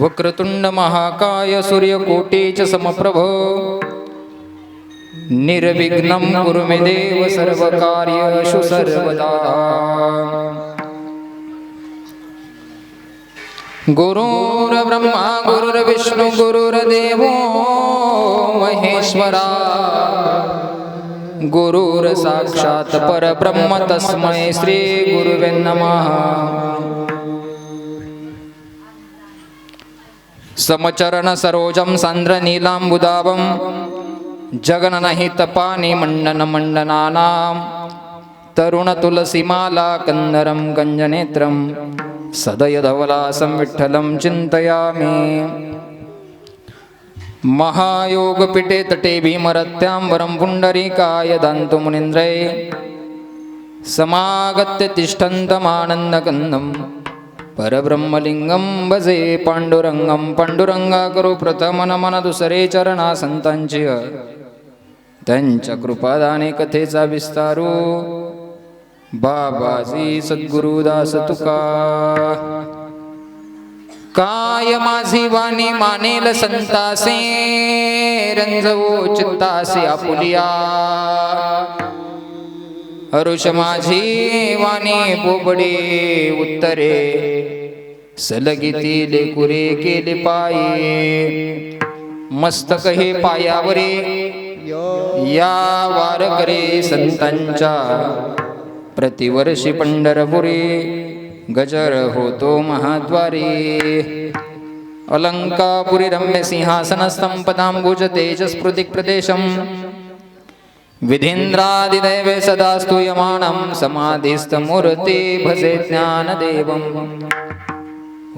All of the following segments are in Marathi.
वक्रतुंड महाकाय सूर्यकोटीच समप्रभ निर्विघ्नं कुरु मे देव सर्वकार्येषु सर्वदा। गुरुर्ब्रह्मा गुरुर्विष्णु गुरुर्देवो महेश्वरा गुरुर्साक्षात् परब्रह्म तस्मै श्री गुरुवे नमः। समचरण सरोजं सांद्र नीलांबुदावं जगननहित पानी मंडन मंडनानां तरुण तुलसीमाला कंदरं गंजनेत्रं सदय धवलासं विठ्ठलं चिन्तयामि। महायोगपीठे तटे भीमरत्याम्बरं पुण्डरीकाय दान्तु मुनीन्द्रै समागत्य तिष्ठन्तमानन्दकन्दं परब्रह्मलिंगं भजे पांडुरंगं। पांडुरंगा करू प्रथम नमन दुसरे चरणा संतांची त्यांच्या कृपादाने कथेचा विस्तारू बाबाजी सद्गुरुदास तुका। काय माझी वाणी मानेल संतासे रंजवो चित्तासे आपुलिया। हरुष माझी वाणी बोबडे उत्तरे सलगिती लेकुरे केले पाये। मस्तक हे पायावरे या वारकरे संतांच्या प्रतिवर्षी पंढरपुरी गजर होतो महाद्वारी। अलंकापुरी रम्य सिंहासनस्थं पदांबुज तेजस्फुटिक प्रदेशं विधीन्द्रादिदैवे सदा स्तूयमानं समाधिस्थमूर्ति भजे ज्ञानदेवम्।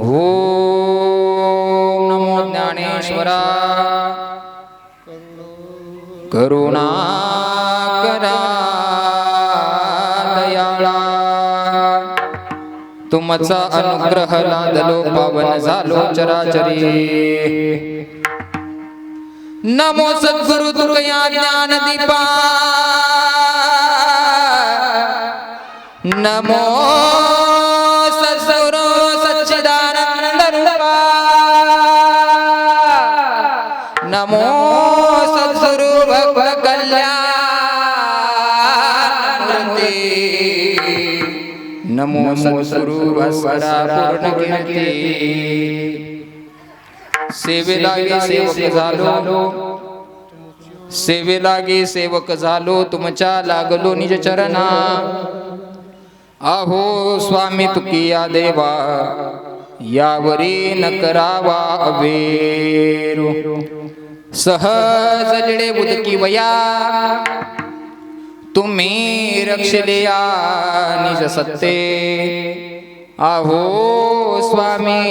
ओम नमो ज्ञानेश्वरा करुणाकरा दयाळा। तुमचा अनुग्रह लादलो पावन झालो चराचरी। नमो सद्गुरु तुकया ज्ञान दीपा नमो सद्गुरु सच्चिदानंद रूपा नमो सद्गुरु भक्त कल्याण मूर्ती नमो सद्गुरु भास्करा पूर्ण कीर्ती। सेवेलागी सेवक झालो तुमच्या लागलो निज चरणा। आहो स्वामी तुकिया देवा यावरी न करावा अवेरू। सहज जडे उदकी वया तुम्ही रक्षलिया निज सत्ते। आहो स्वामी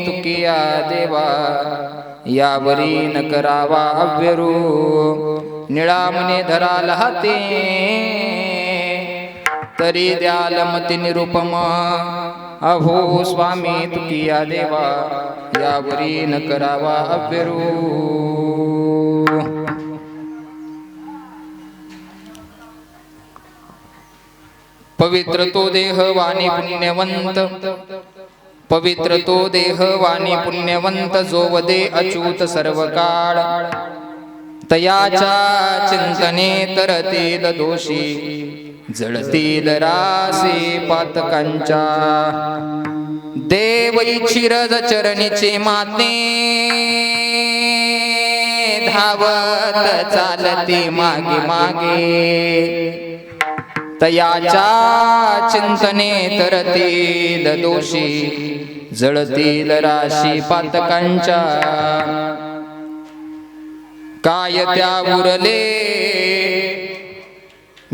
तुकिया देवा यावरी न करावा अव्यरू। निळामने धराल हाते तरी द्याल मती निरुपम। अहो स्वामी तुकिया देवा यावरी न करावा अव्यरू। पवित्र तो देह वाणी पुण्यवंत पवित्र तो देह वाणी पुण्यवंत जो वदे अच्युत सर्व काळ। तयाच्या चिंतने तरतील दोषी जळतील रासे पातकांच्या। देव इच्छिरज चरणीचे माते धावत चालते मागे मागे। तयाच्या चिंतने तरतील दोषी जळतील राशी पातकांच्या। काय त्या उरले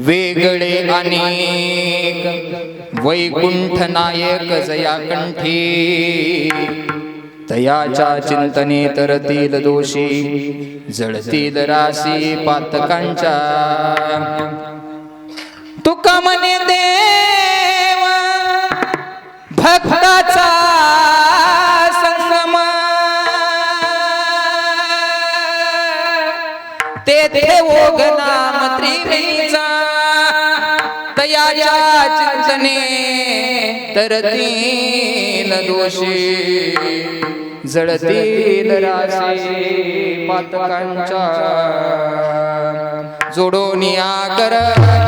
वेगळे अनेक वैकुंठ नायक जया कंठी। तयाच्या चिंतने तरतील दोषी जळतील राशी पातकांच्या। तुका म्हणे देव भक्ताचा संगम तेथे ओघ नाम त्रिवेणीचा। तयाच्या चिंतने तरतील दोषी जळतील राशी पातकांच्या जोडून या कर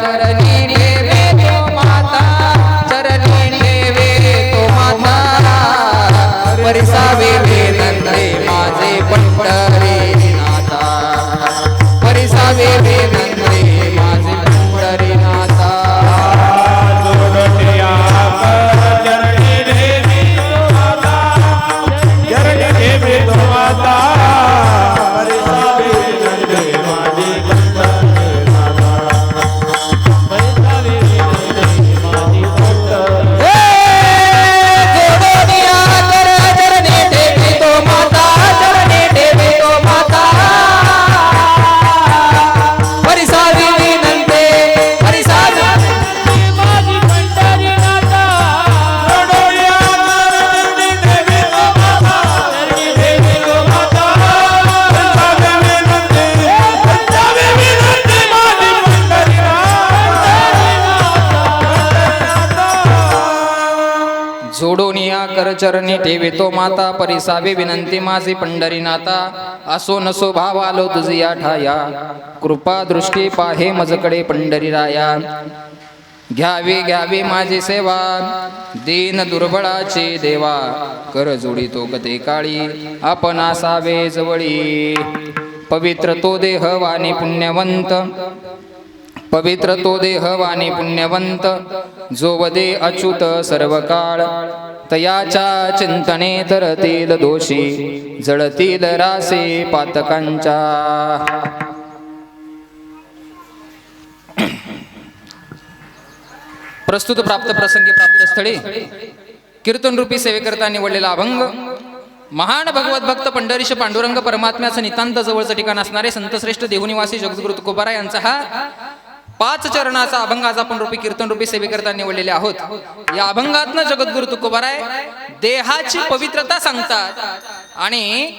चरणी ठेवे तो माता चरणी ठेवे तो माता परिसावे वेदंते माझे पंढरी नाथा परिसावे वेदंते माझे पंढरी नाथा जोडून या कर चरणी ठेवे तो माता चरणी ठेवे तो माता परिसावे वेदंते माझे पंढरी नाथा परिसावे वेदंते माझे पंढरी जोडून या कर चरणी ठेवितो माता परिसावे विनंती माझी पंढरीनाथा असो नसो भाव आलो तुझी या ठाया कृपा दृष्टी पाहे मजकडे पंढरीराया घ्यावी घ्यावी माझी सेवा दीन दुर्बळाची देवा कर जोडितो कथे काळी आपण असावे जवळी पवित्र तो देह वाणी पुण्यवंत पवित्र तो देह वाणी पुण्यवंत जो वदे अच्युत सर्व काळ तयाच्या चिंतने तरतील दोषी जळतील रासे पातकांच्या प्रस्तुत प्राप्त प्रसंगी प्राप्त स्थळी कीर्तन रूपी सेवेकरता निवडलेला अभंग महान भगवत भक्त पंढरीश पांडुरंग परमात्म्याचं नितांत जवळचं ठिकाण असणारे संतश्रेष्ठ देहुनिवासी जगद्गुरु तुकोबारा यांचा हा 5 चरणाचा अभंग आज आपण रूपी कीर्तन रूपी सेवेकरता निवडलेले आहोत. या अभंगातनं जगद्गुरु तुकोबाराय देहाची पवित्रता सांगतात आणि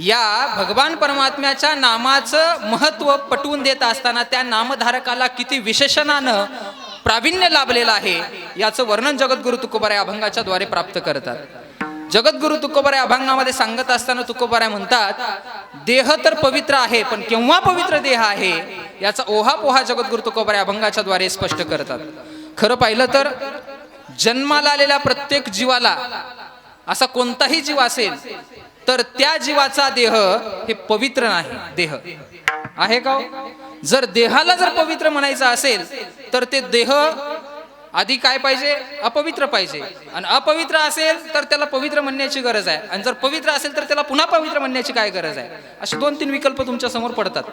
या भगवान परमात्म्याच्या नामाचं महत्व पटवून देत असताना त्या नामधारकाला किती विशेषणानं प्रावीण्य लाभलेलं आहे याचं वर्णन जगद्गुरु तुकोबाराय अभंगाच्या द्वारे प्राप्त करतात. जगद्गुरु तुकोबाराय अभंगामध्ये सांगत असताना तुकोबाराय म्हणतात देह तर पवित्र आहे पण केव्हा पवित्र देह आहे याचा ओहापोहा जगद्गुरु तुकोबाराय अभंगाच्या द्वारे स्पष्ट करतात. खरं पाहिलं तर जन्माला आलेल्या प्रत्येक जीवाला असा कोणताही जीव असेल तर त्या जीवाचा देह हे पवित्र नाही. देह आहे का? जर देहाला जर पवित्र म्हणायचं असेल तर ते देह आधी काय पाहिजे? अपवित्र पाहिजे. आणि अपवित्र असेल तर त्याला पवित्र म्हणण्याची गरज आहे आणि जर पवित्र असेल तर त्याला पुन्हा पवित्र म्हणण्याची काय गरज आहे? असे 2-3 विकल्प तुमच्या समोर पडतात.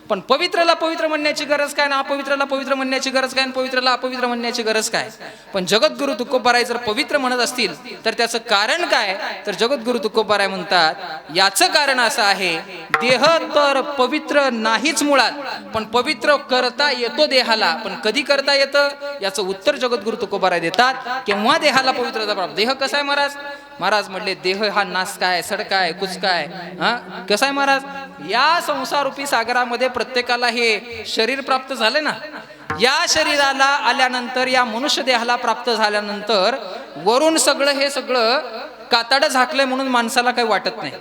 पण पवित्रला पवित्र म्हणण्याची गरज काय ना अपवित्रला पवित्र म्हणण्याची गरज काय आणि पवित्रला अपवित्र म्हणण्याची गरज काय? पण जगद्गुरु तुकोबाराय जर पवित्र म्हणत असतील तर त्याचं कारण काय? तर जगद्गुरु तुकोबाराय म्हणतात याचं कारण असं आहे देह तर पवित्र नाहीच मुळात पण पवित्र करता येतो देहाला. पण कधी करता येतं याचं उत्तर जगद्गुरु तुकोबाराय देतात केव्हा देहाला पवित्रता प्राप्त. देह कसा आहे महाराज? महाराज म्हणले देह हा नास काय सडकाय कुचकाय हा कसा आहे महाराज? या संसारूपी सागरामध्ये प्रत्येकाला हे शरीर प्राप्त झाले ना. या शरीराला आल्यानंतर या मनुष्य देहाला प्राप्त झाल्यानंतर वरून सगळं हे सगळं कातडं झाकलंय म्हणून माणसाला काही वाटत नाही.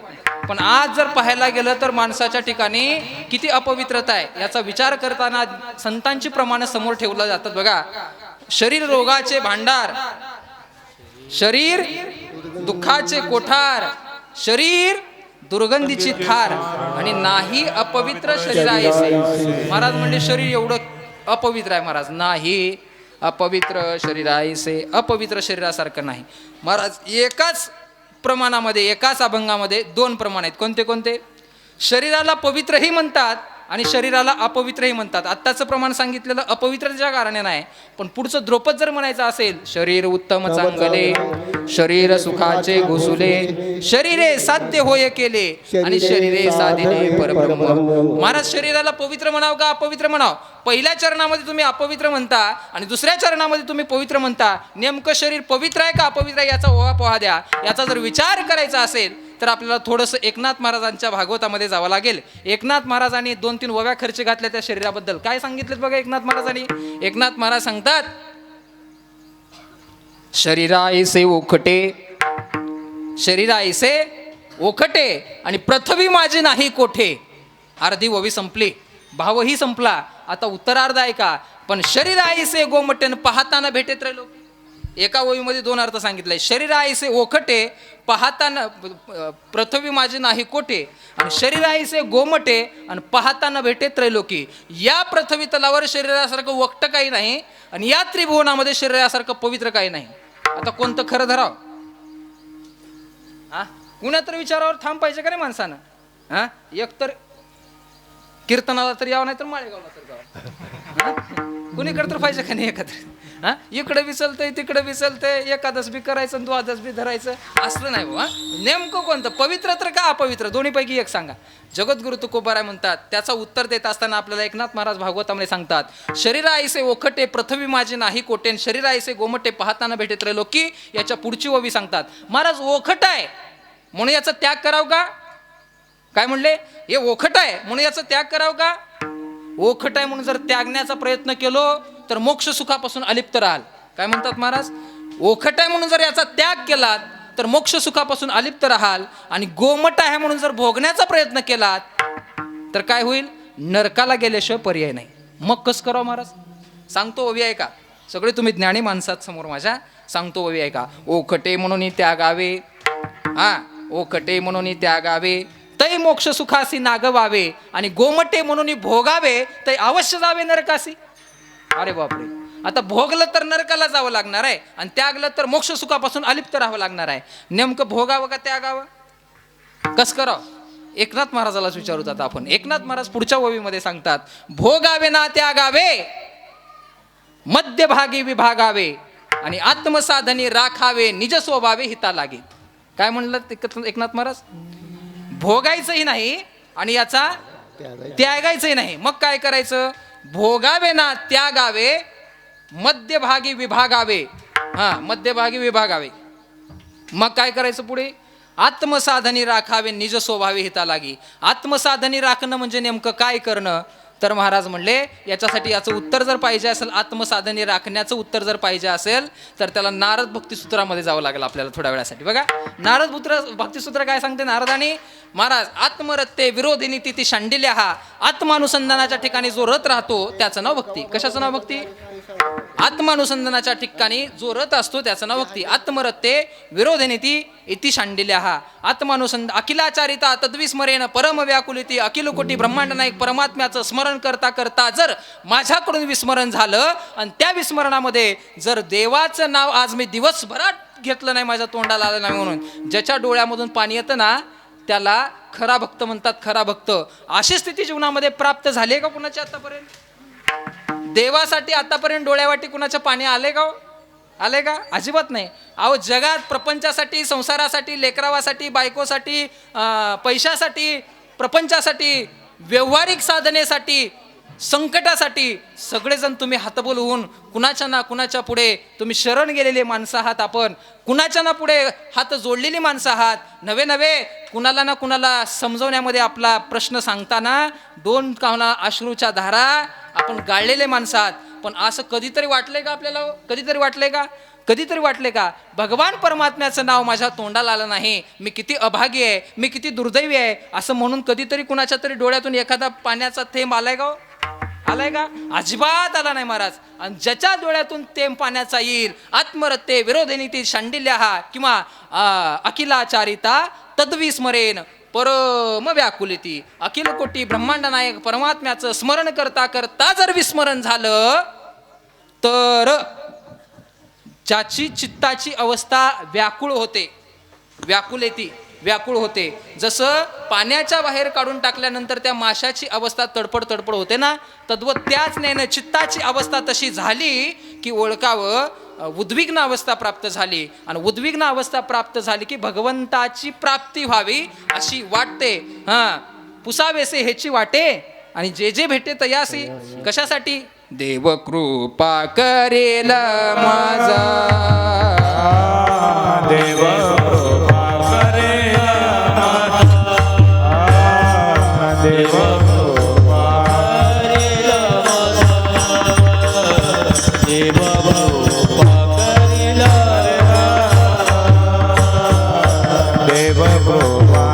पण आज जर पाहायला गेलं तर माणसाच्या ठिकाणी किती अपवित्रता आहे याचा विचार करताना संतांची प्रमाण समोर ठेवलं जातात. बघा शरीर रोगाचे भांडार शरीर दुःखाचे कोठार शरीर दुर्गंधीची थार आणि नाही अपवित्र शरीर आहे. महाराज म्हणजे शरीर एवढं अपवित्र आहे महाराज. नाही अपवित्र शरीर आहे अपवित्र शरीरासारखं नाही महाराज. एकाच प्रमाणामध्ये एकाच अभंगामध्ये 2 प्रमाण आहेत. कोणते कोणते? शरीराला पवित्रही म्हणतात आणि शरीराला अपवित्रही म्हणतात. आत्ताचं प्रमाण सांगितलेलं अपवित्रतेच्या कारणे नाही पण पुढचं द्रोपद जर म्हणायचं असेल शरीर उत्तम चांगले शरीर सुखाचे घुसुले शरीरे साध्य होय केले आणि शरीरे साधिले परब्रह्म. महाराज शरीराला पवित्र म्हणाव का अपवित्र म्हणाव? पहिल्या चरणामध्ये तुम्ही अपवित्र म्हणता आणि दुसऱ्या चरणामध्ये तुम्ही पवित्र म्हणता. नेमकं शरीर पवित्र आहे का अपवित्र आहे याचा ओहापोहा द्या. याचा जर विचार करायचा असेल तर आपल्याला थोडंसं एकनाथ महाराजांच्या भागवतामध्ये जावं लागेल. एकनाथ महाराजांनी 2-3 ओव्या खर्च घातल्या त्या शरीराबद्दल. काय सांगितलं बघा एकनाथ महाराजांनी? एकनाथ महाराज सांगतात शरीरायसे उखटे शरीरायसे ओखटे आणि पृथ्वी माझी नाही कोठे. अर्धी ओवी संपली, भावही संपला. आता उत्तरार्ध आहे का, पण शरीर आईसे गोमटेन पाहताना भेटेत राहिलो. एका ओवीमध्ये दोन अर्थ सांगितले. शरीर आईसे ओखटे पाहताना पृथ्वी माझी नाही कोठे, आणि शरीर आईसे गोमटे आणि पाहताना भेटेत राहिलो की. या पृथ्वी तलावर शरीरासारखं वक्त काही नाही, आणि या त्रिभुवनामध्ये शरीरासारखं पवित्र काही नाही. आता कोणतं खरं धराव? हा, कुणा तर विचारावर ठाम पाहिजे का नाही माणसानं? हा, एकतर कीर्तनाला तर यावं, नाही तर माळेगावला तर जावं. कुणीकडे तर पाहिजे का नाही एकत्र? हा, इकडे बी चालतंय तिकडे बी चालतंय, एकादश बी करायचं आणि द्वादश बी धरायचं, असलं नाही बाबा. नेमकं कोणतं, पवित्र तर का अपवित्र? दोन्हीपैकी एक सांगा. जगद्गुरु तुकोबाराय म्हणतात, त्याचा उत्तर देत असताना आपल्याला एकनाथ महाराज भागवतामध्ये सांगतात, शरीर आईसे ओखटे पृथ्वी माझी नाही कोटेन, शरीर आईसे गोमटे पाहताना भेटेत राहिलो की. याच्या पुढची ओवी सांगतात, महाराज ओखट आहे म्हणून याचा त्याग कराव का? काय म्हणले? हे ओखट आहे म्हणून याचा त्याग कराव का? ओखट आहे म्हणून जर त्यागण्याचा प्रयत्न केलो तर मोक्ष सुखापासून अलिप्त राहाल. काय म्हणतात महाराज? ओखट आहे म्हणून जर याचा त्याग केलात तर मोक्ष सुखापासून अलिप्त राहाल, आणि गोमट आहे म्हणून जर भोगण्याचा प्रयत्न केलात तर काय होईल? नरकाला गेल्याशिवाय पर्याय नाही. मग कसं करावं महाराज? सांगतो ओवी आहे का? सगळे तुम्ही ज्ञानी माणसात समोर माझ्या, सांगतो ओवी आहे का? ओखटे म्हणून त्यागावे, हा, ओखटे म्हणून त्यागावे, तै मोक्ष सुखासी नागवावे, आणि गोमटे म्हणून भोगावे, तै अवश्य जावे नरकासी. अरे बापरे, आता भोगलं तर नरकाला जावं लागणार आहे, आणि त्यागलं तर मोक्ष सुखापासून अलिप्त राहावं लागणार आहे. नेमकं भोगावं का त्यागावं? कसं करावं? एकनाथ महाराजालाच विचारूत आता आपण. एकनाथ महाराज पुढच्या ओवीमध्ये सांगतात, भोगावे ना त्यागावे, मध्यभागी विभागावे, आणि आत्मसाधनी राखावे, निज स्वभावे हिता लागे. काय म्हणलं एकनाथ महाराज? भोगायचंही नाही आणि याचा त्यागायचंही नाही. मग काय करायचं? भोगावे ना त्यागावे, मध्यभागी विभागावे. हा, मध्यभागी विभागावे. मग काय करायचं पुढे? आत्मसाधनी राखावे, निज स्वभावे हिता लागी. आत्मसाधनी राखणं म्हणजे नेमकं काय करणं? तर महाराज म्हणले, याच्यासाठी याचं उत्तर जर पाहिजे असेल, आत्मसाधनी राखण्याचं उत्तर जर पाहिजे असेल, तर त्याला नारद भक्तिसूत्रामध्ये जावं लागेल आपल्याला थोड्या वेळासाठी. बघा, नारद भक्तिसूत्र काय सांगते नारदानी? महाराज, आत्मरत्ते विरोधिनी तिथे शांडिल्या, हा आत्मानुसंधानाच्या ठिकाणी जो रत राहतो त्याचं नाव भक्ती. कशाचं नाव भक्ती? आत्मानुसंधानाच्या ठिकाणी जो रत असतो त्याचं नाव भक्ती. आत्मरत्ते विरोधिनीती इति शांडिल्या, हा अखिलाचारिता तद्विस्मरेण परम व्याकुलिती, अखिल कोटी ब्रह्मांड नायक परमात्म्याचं स्मरण करता करता जर माझ्याकडून विस्मरण झालं, आणि त्या विस्मरणामध्ये जर देवाचं नाव आज मी दिवसभरात घेतलं नाही, माझ्या तोंडाला आलं नाही, म्हणून ज्याच्या डोळ्यामधून पाणी येतं ना त्याला खरा भक्त म्हणतात. खरा भक्त. अशी स्थिती जीवनामध्ये प्राप्त झाली का कुणाची आतापर्यंत? देवासाठी आतापर्यंत डोळ्यावाटी कुणाच्या पाणी आले का? आले का? अजिबात नाही. अहो, जगात प्रपंचासाठी, संसारासाठी, लेकरावासाठी, बायकोसाठी, पैशासाठी, प्रपंचासाठी, व्यावहारिक साधनेसाठी, संकटासाठी सगळेजण तुम्ही हातबोल होऊन कुणाच्या ना कुणाच्या पुढे तुम्ही शरण गेलेले माणसं आहात. आपण कुणाच्या ना पुढे हात जोडलेली माणसं आहात. नवे नवे कुणाला ना कुणाला समजवण्यामध्ये आपला प्रश्न सांगताना दोन कावना अश्रूच्या धारा आपण गाळलेले माणसं आहात. पण असं कधीतरी वाटलंय का आपल्याला? कधीतरी वाटलंय का? कधीतरी वाटले का भगवान परमात्म्याचं नाव माझ्या तोंडाला आलं नाही, मी किती अभागी आहे, मी किती दुर्दैवी आहे, असं म्हणून कधीतरी कुणाच्या तरी डोळ्यातून एखादा पाण्याचा थेंब आलाय का? आलाय का? अजिबात आला नाही महाराज. आणि ज्याच्या डोळ्यातून थेंब पाण्याचा येईल, आत्मरत्ते विरोधिनीती शांडिल्या, हा किंवा अखिलाचारिता तद्विस्मरेन परम व्याकुलिती, अखिल कोटी ब्रह्मांड नायक परमात्म्याचं स्मरण करता करता जर विस्मरण झालं तर ज्याची चित्ताची अवस्था व्याकुळ होते, व्याकुळ होते. जसं पाण्याच्या बाहेर काढून टाकल्यानंतर त्या माशाची अवस्था तडपड होते ना, तद्वत त्याच नेनं चित्ताची अवस्था तशी झाली की ओळखावं उद्विग्न अवस्था प्राप्त झाली. आणि उद्विग्न अवस्था प्राप्त झाली की भगवंताची प्राप्ती व्हावी अशी वाटते. पुसावेसे ह्याची वाटे, आणि जे जे भेटे तयासी. कशासाठी? देव कृपा करेल माझा, देव कृपा करेल माझा, देव कृपा करेल माझा, देव कृपा करेल, देव कृपा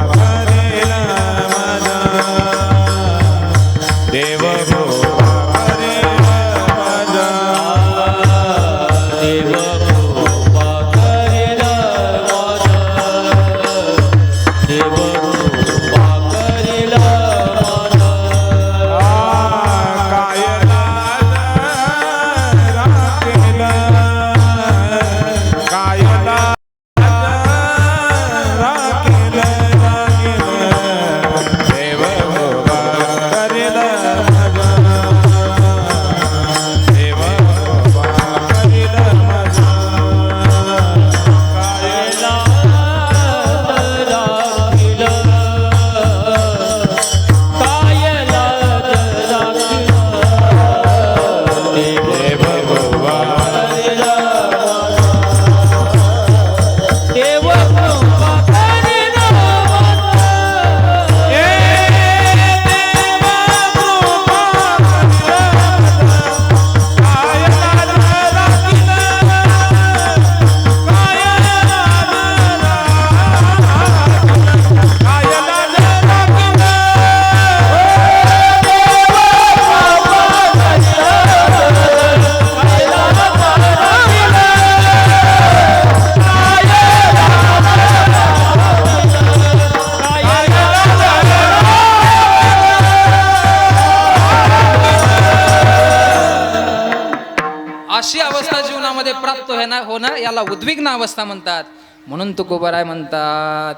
होणं याला उद्विग्न अवस्था म्हणतात. म्हणून तुकोबाराय म्हणतात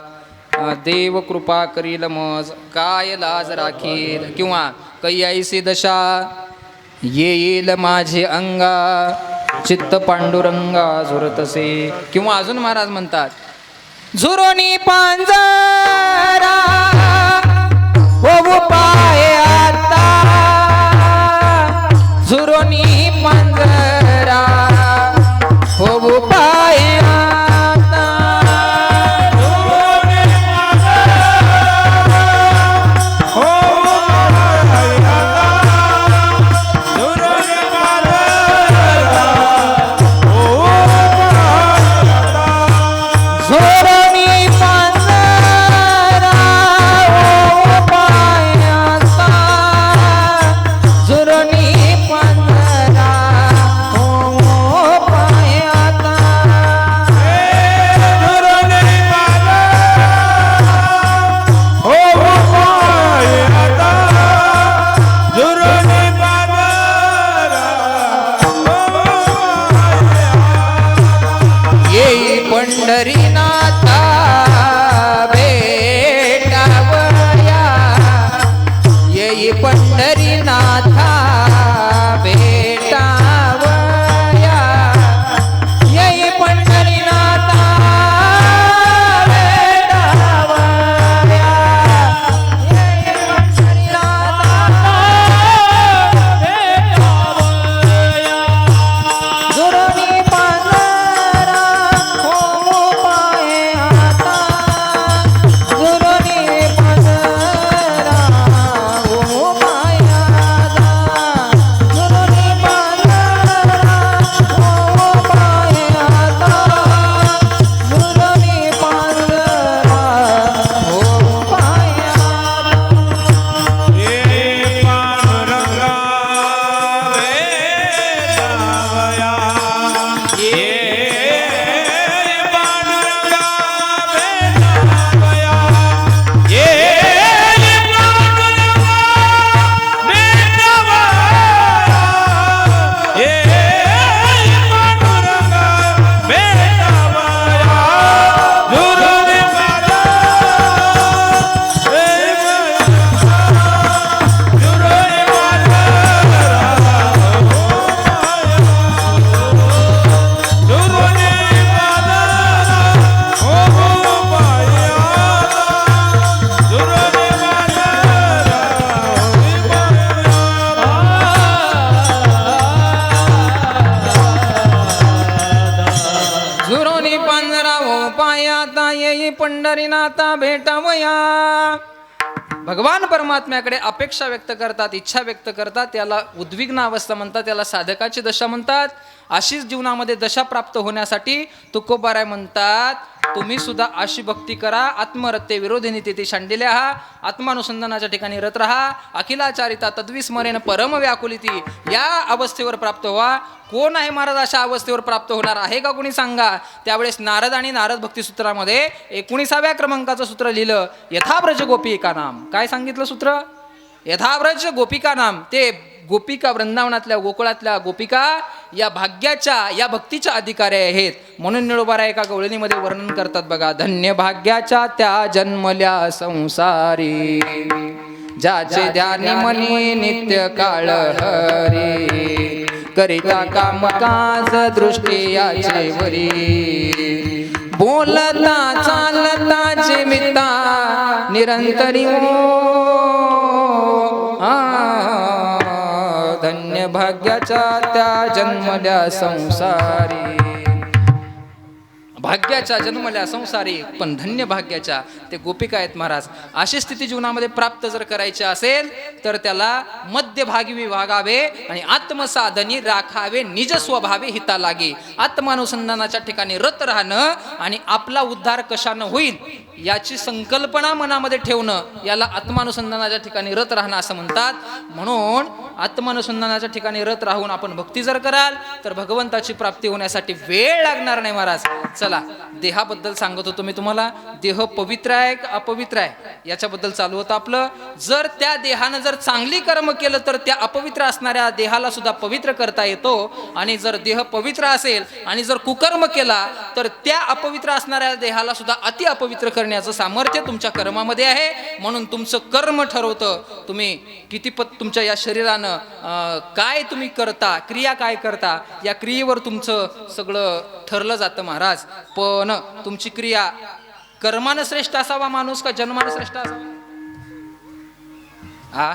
देव कृपा करील मज काय लाज राखील, किंवा कैयाईसी दशा येईल माझे अंगा चित्त पांडुरंगा झुरतसे. किंवा अजून महाराज म्हणतात झुरोनी पांजरा होऊ पाय आता, झुरोनी पांजरा होऊ पाय आता. झुरोनी पांजरा होऊ पाय आता, झुरोनी पांजरा होऊ पाय आता. येई पंढरीनाथा भेटावया, येई पंढरीनाथा भेटावया, येई पंढरीनाथा भेटावया, येई पंढरीनाथा भेटावया. झुरोनी पांजरा होऊ पाय आता, झुरोनी पांजरा होऊ पाय आता, झुरोनी पांजरा होऊ पाय आता, झुरोनी पांजरा होऊ पाय झुरोनी पांजरा हो पायाता, येई पंढरीनाथा भेटावया. भगवान परमात्म्याकडे अपेक्षा व्यक्त करतात, इच्छा व्यक्त करतात, त्याला उद्विग्न अवस्था म्हणतात, त्याला साधकाची दशा म्हणतात. अशीच जीवनामध्ये दशा प्राप्त होण्यासाठी तुकोबाराय म्हणतात तुम्ही सुद्धा अशी भक्ती करा. आत्मरत्ते विरोधिनी तिथे शांडिल्या हा, आत्मानुसंधानाच्या ठिकाणी रत राहा. अखिलाचारिता तद्विस्मरेन परम व्याकुलिती, या अवस्थेवर प्राप्त व्हा. कोण आहे महाराज अशा अवस्थेवर प्राप्त होणार आहे का कोणी सांगा. त्यावेळेस नारद आणि नारद भक्ती सूत्रामध्ये 19व्या क्रमांकाचं सूत्र लिहिलं, यथाव्रज गोपिका नाम. काय सांगितलं सूत्र? यथाव्रज गोपिका नाम. ते गोपिका वृंदावनातल्या गोकुळातल्या गोपिका या भाग्याच्या, या भक्तीच्या अधिकारी आहेत. म्हणून निळोबाराय एका गवळणीमध्ये वर्णन करतात बघा, धन्य भाग्याच्या त्या जन्मल्या संसारी, ज्याचे ध्यानी मनी नित्य काळ हरी, करिता काम काज दृष्टी याचे वरी, बोलता चालता चिमिता निरंतरी धन्य भाग्याच्या त्या जन्मल्या संसारी. भाग्याच्या जन्मल्या संसारी पण धन्य भाग्याच्या ते गोपिका आहेत महाराज. अशी स्थिती जीवनामध्ये प्राप्त जर करायची असेल तर त्याला मध्यभागी विभागावे आणि आत्मसाधनी राखावे, निज स्वभावे हिता लागे. आत्मानुसंधानाच्या ठिकाणी रत राहणं आणि आपला उद्धार कशानं होईल याची संकल्पना मनामध्ये ठेवणं याला आत्मानुसंधानाच्या ठिकाणी रत राहणं असं म्हणतात. म्हणून आत्मानुसंधानाच्या ठिकाणी रत राहून आपण भक्ती जर कराल तर भगवंताची प्राप्ती होण्यासाठी वेळ लागणार नाही महाराज. चला, देहाबद्दल सांगत होतो मी तुम्हाला. देह पवित्र आहे का अपवित्र आहे याच्याबद्दल चालू होतं आपलं. जर त्या देहानं जर चांगली कर्म केलं तर त्या अपवित्र असणाऱ्या देहाला सुद्धा पवित्र करता येतो. आणि जर देह पवित्र असेल आणि जर कुकर्म केला तर त्या अपवित्र असणाऱ्या देहाला सुद्धा अति अपवित्र करण्याचं सामर्थ्य तुमच्या कर्मामध्ये आहे. म्हणून तुमचं कर्म ठरवतं तुम्ही कितीपत तुमच्या या शरीरानं काय तुम्ही करता, क्रिया काय करता, या क्रियेवर तुमचं सगळं ठरलं जातं महाराज. पण तुमची क्रिया कर्मानं श्रेष्ठ असावा माणूस का जन्मानं श्रेष्ठ असावा? हा,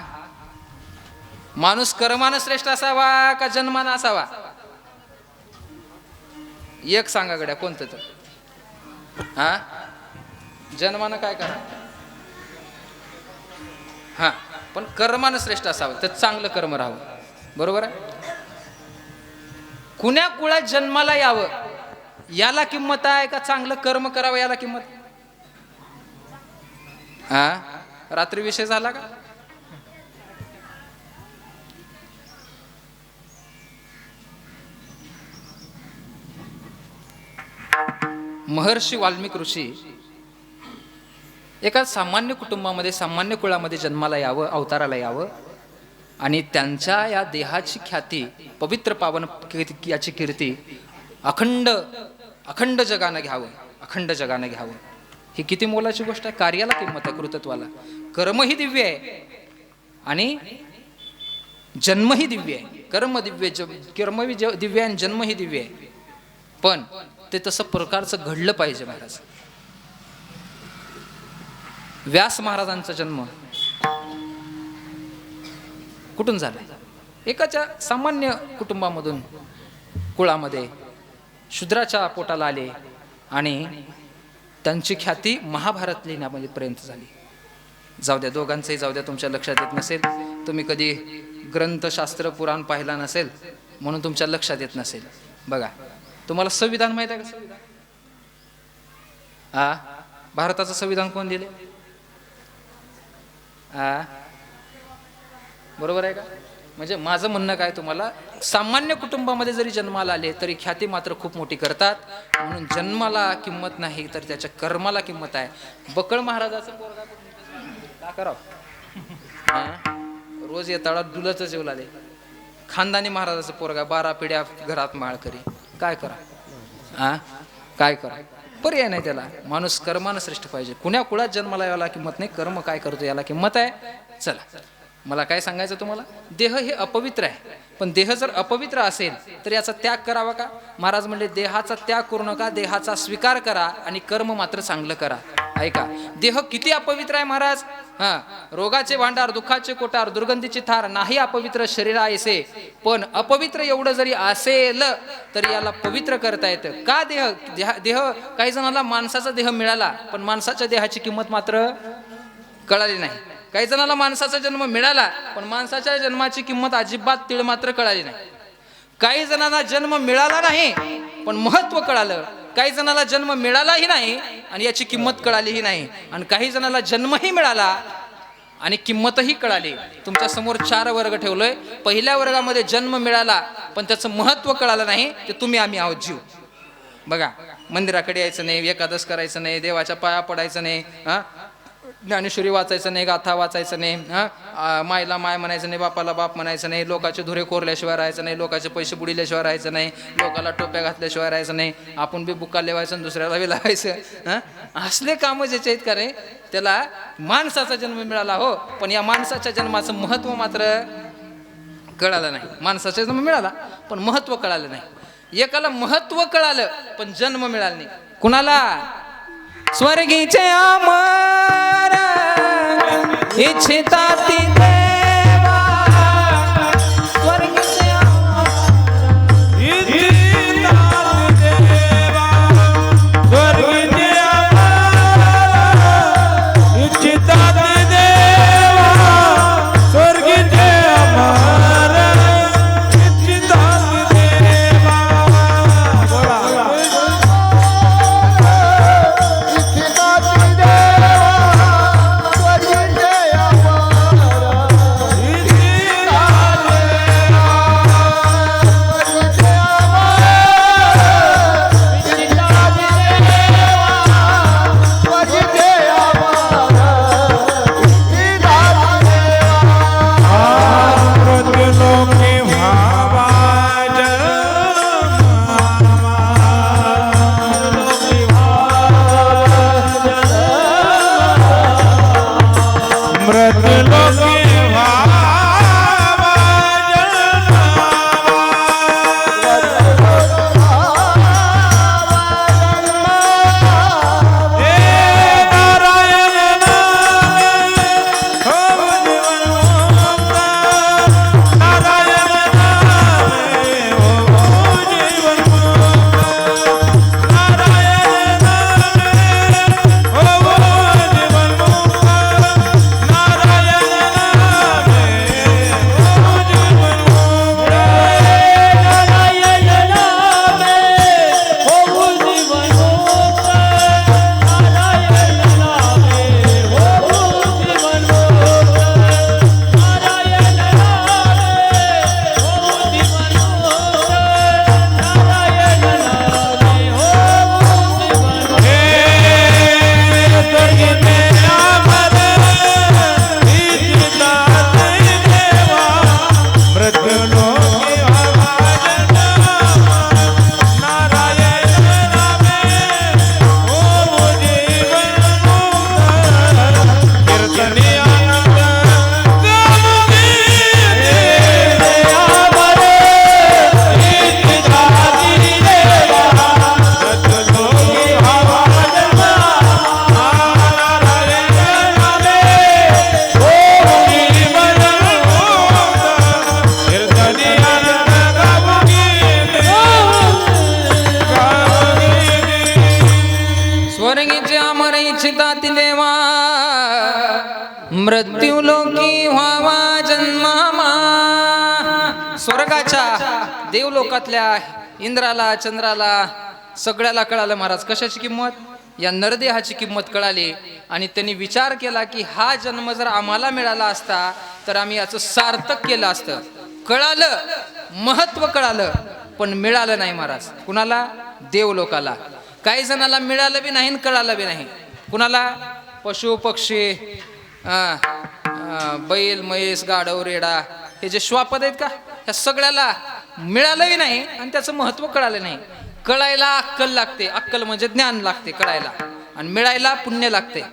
माणूस कर्मानं श्रेष्ठ असावा का जन्मानं असावा? एक सांगा गड्या, कोणतं तर? हा, जन्मानं काय करा, हा, पण कर्मानं श्रेष्ठ असावं तर चांगलं कर्म राहावं. बरोबर आहे? कुण्या कुळात जन्माला यावं याला किंमत आहे का चांगलं कर्म करावं याला किंमत? हा, रात्री विषय झाला का? महर्षी वाल्मिक ऋषी एका सामान्य कुटुंबामध्ये, सामान्य कुळामध्ये जन्माला यावं, अवताराला यावं आणि त्यांच्या या देहाची ख्याती, पवित्र पावन याची कीर्ती अखंड जगानं घ्यावं, अखंड जगानं घ्यावं. ही किती मोलाची गोष्ट आहे. कार्याला किंमत आहे, कृतत्वाला. कर्मही दिव्य आहे आणि जन्मही दिव्य आहे. कर्म दिव्य आहे आणि जन्मही दिव्य आहे. पण ते तसं प्रकारचं घडलं पाहिजे महाराज. व्यास महाराजांचा जन्म कुठून झाला? एकाच्या सामान्य कुटुंबामधून, कुळामध्ये शूद्राच्या पोटाला आले आणि त्यांची ख्याती महाभारत लिहिण्यामध्ये पर्यंत झाली. जाऊ द्या, दोघांचंही जाऊ द्या, तुमच्या लक्षात येत नसेल. तुम्ही कधी ग्रंथशास्त्र पुराण पाहिला नसेल म्हणून तुमच्या लक्षात येत नसेल. बघा, तुम्हाला संविधान माहित आहे का? संविधान, हा, भारताचं संविधान कोण दिले? हा, बरोबर आहे का? म्हणजे माझं म्हणणं काय तुम्हाला, सामान्य कुटुंबामध्ये जरी जन्माला आले तरी ख्याती मात्र खूप मोठी करतात. म्हणून जन्माला किंमत नाही तर त्याच्या कर्माला किंमत आहे. बकळ महाराजाचं पोरगा का करावं? रोज येताळा डुलच जेवला आले. खानदानी महाराजाचं पोरगा, 12 पिढ्या घरात माळकरी. काय करा? हा, काय करा? पर्याय नाही त्याला. माणूस कर्मानं श्रेष्ठ पाहिजे. कुण्या कुळात जन्माला याला किंमत नाही, कर्म काय करतो याला किंमत आहे. चला, मला काय सांगायचं तुम्हाला, देह हे अपवित्र आहे. पण देह जर अपवित्र असेल तर याचा त्याग करावा का? महाराज म्हणले, देहाचा त्याग करू नका, देहाचा स्वीकार करा आणि कर्म मात्र चांगलं करा. ऐका, देह किती अपवित्र आहे महाराज. हा, रोगाचे भांडार, दुःखाचे कोटार, दुर्गंधीची थार, नाही अपवित्र शरीर ऐसे. पण अपवित्र एवढं जरी असेल तरी याला पवित्र करता येतं. का? देह काही जणांना माणसाचा देह मिळाला पण माणसाच्या देहाची किंमत मात्र कळाली नाही. काही जणांना माणसाचा जन्म मिळाला पण माणसाच्या जन्माची किंमत अजिबात तीळ मात्र कळाली नाही. काही जणांना जन्म मिळाला नाही पण महत्व कळालं. काही जणांना जन्म मिळालाही नाही आणि याची किंमत कळालीही नाही. आणि काही जणांना जन्मही मिळाला आणि किंमतही कळाली. तुमच्या समोर 4 वर्ग ठेवलोय. पहिल्या वर्गामध्ये जन्म मिळाला पण त्याचं महत्व कळालं नाही, ते तुम्ही आम्ही आहोत जीव. बघा, मंदिराकडे यायचं नाही, एकादश करायचं नाही, देवाच्या पाया पडायचं नाही, हा, ज्ञानेश्वरी वाचायचं नाही, गाथा वाचायचं नाही, हा, मायला माय म्हणायचं नाही, बापाला बाप म्हणायचं नाही, लोकांचे धुरे कोरल्याशिवाय राहायचं नाही, लोकांचे पैसे बुडिल्याशिवाय राहायचं नाही, लोकाला टोप्या घातल्याशिवाय राहायचं नाही, आपण बी बुक्का लिवायचं दुसऱ्याला बी लावायचं. हा, असले कामं ज्याचे आहेत का रे, त्याला माणसाचा जन्म मिळाला हो, पण या माणसाच्या जन्माचं महत्व मात्र कळालं नाही. माणसाचा जन्म मिळाला पण महत्व कळालं नाही. एकाला महत्व कळालं पण जन्म मिळाला नाही. कुणाला? स्वर्गीचे अमर इच्छितात देवा, स्वर्गीचे इच्छितात देवा, स्वर्गीचे अमर इच्छितात देवा, स्वर्गीचे अमर इच्छितात देवा. बोला. इच्छितात देवा, तुझ्या मरेच्छिताती देवा मृत्यू लोकी व्हावा जन्मामा. स्वर्गाच्या देवलोकातल्या इंद्राला चंद्राला सगळ्याला कळालं महाराज कशाची किंमत, या नरदेहाची किंमत कळाली. आणि त्यांनी विचार केला की हा जन्म जर आम्हाला मिळाला असता तर आम्ही याचं सार्थक केलं असतं. कळालं, महत्व कळालं, पण मिळालं नाही महाराज. कुणाला? देवलोकाला. काही जणाला मिळालं बी नाही, कळालं बी नाही. कुणाला? पशु पक्षी, बैल म्हैस गाढव रेडा हे जे श्वापद आहेत का, ह्या सगळ्याला मिळालंही नाही आणि त्याचं महत्व कळालं नाही. कळायला अक्कल लागते, अक्कल म्हणजे ज्ञान लागते कळायला, आणि मिळायला पुण्य लागते.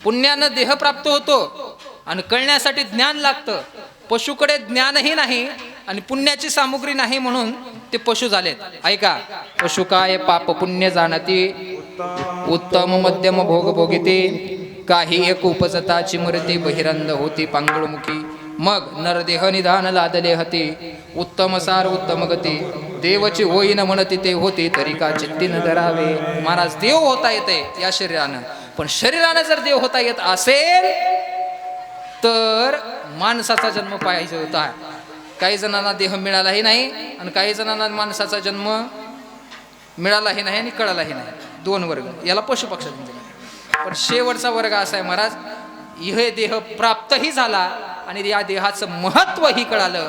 पुण्यानं देह प्राप्त होतो आणि कळण्यासाठी ज्ञान लागतं. पशुकडे ज्ञानही नाही आणि पुण्याची सामुग्री नाही म्हणून ते पशु झालेत. ऐका, पशु काय पाप पुण्य जाणती, उत्तम मध्यम भोग भोगिते, काही एक उपजताची मृती, बहिरंद होती पांगळमुखी. मग नरदेह निधान लादले हती, उत्तम सार उत्तम गती, देवची होईन म्हणती ते होती, तरी का चित्तीन धरावे. महाराज, देव होता येते या शरीरानं, पण शरीरानं जर देव होता येत असेल तर माणसाचा जन्म पाहिजे होता. काही जणांना देह मिळालाही नाही आणि काही जणांना माणसाचा जन्म मिळालाही नाही आणि कळालाही नाही. दोन वर्ग, याला पशुपक्षात म्हणतात. पण शेवटचा वर्ग असा आहे महाराज, हे देह प्राप्तही झाला आणि या देहाचं महत्वही कळालं.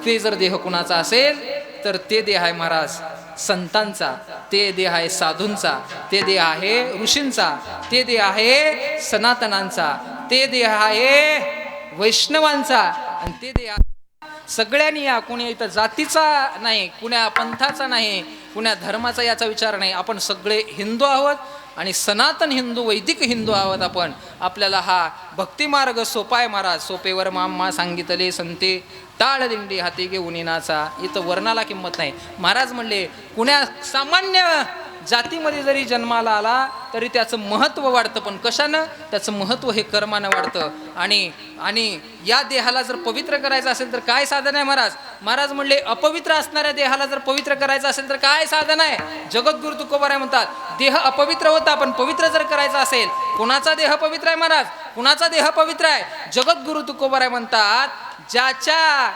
ते जर देह कुणाचा असेल तर ते देह आहे महाराज संतांचा, ते देह आहे साधूंचा, ते देह आहे ऋषींचा, ते देह आहे सनातनांचा, ते देह आहे वैष्णवांचा, आणि ते देह सगळ्यांनी या. कुणी इथं जातीचा नाही, कुण्या पंथाचा नाही, कुण्या धर्माचा याचा विचार नाही. आपण सगळे हिंदू आहोत आणि सनातन हिंदू, वैदिक हिंदू आहोत आपण. आपल्याला हा भक्तिमार्ग सोपा आहे महाराज. सोपेवर मामा सांगितले संते, टाळ दिंडी हाती घेऊन नाचा. इथं वर्णाला किंमत नाही. महाराज म्हणले कुण्या सामान्य जातीमध्ये जरी जन्माला आला तरी त्याचं महत्त्व वाढतं. पण कशानं? त्याचं महत्त्व हे कर्मानं वाढतं. आणि या देहाला जर पवित्र करायचं असेल तर काय साधन आहे महाराज? महाराज म्हणले अपवित्र असणाऱ्या देहाला जर पवित्र करायचं असेल तर काय साधन आहे? जगद्गुरु तुकोबाराय म्हणतात, देह अपवित्र होता पण पवित्र जर करायचा असेल. कुणाचा देह पवित्र आहे महाराज? कुणाचा देह पवित्र आहे? जगद्गुरु तुकोबाराय म्हणतात, ज्याच्या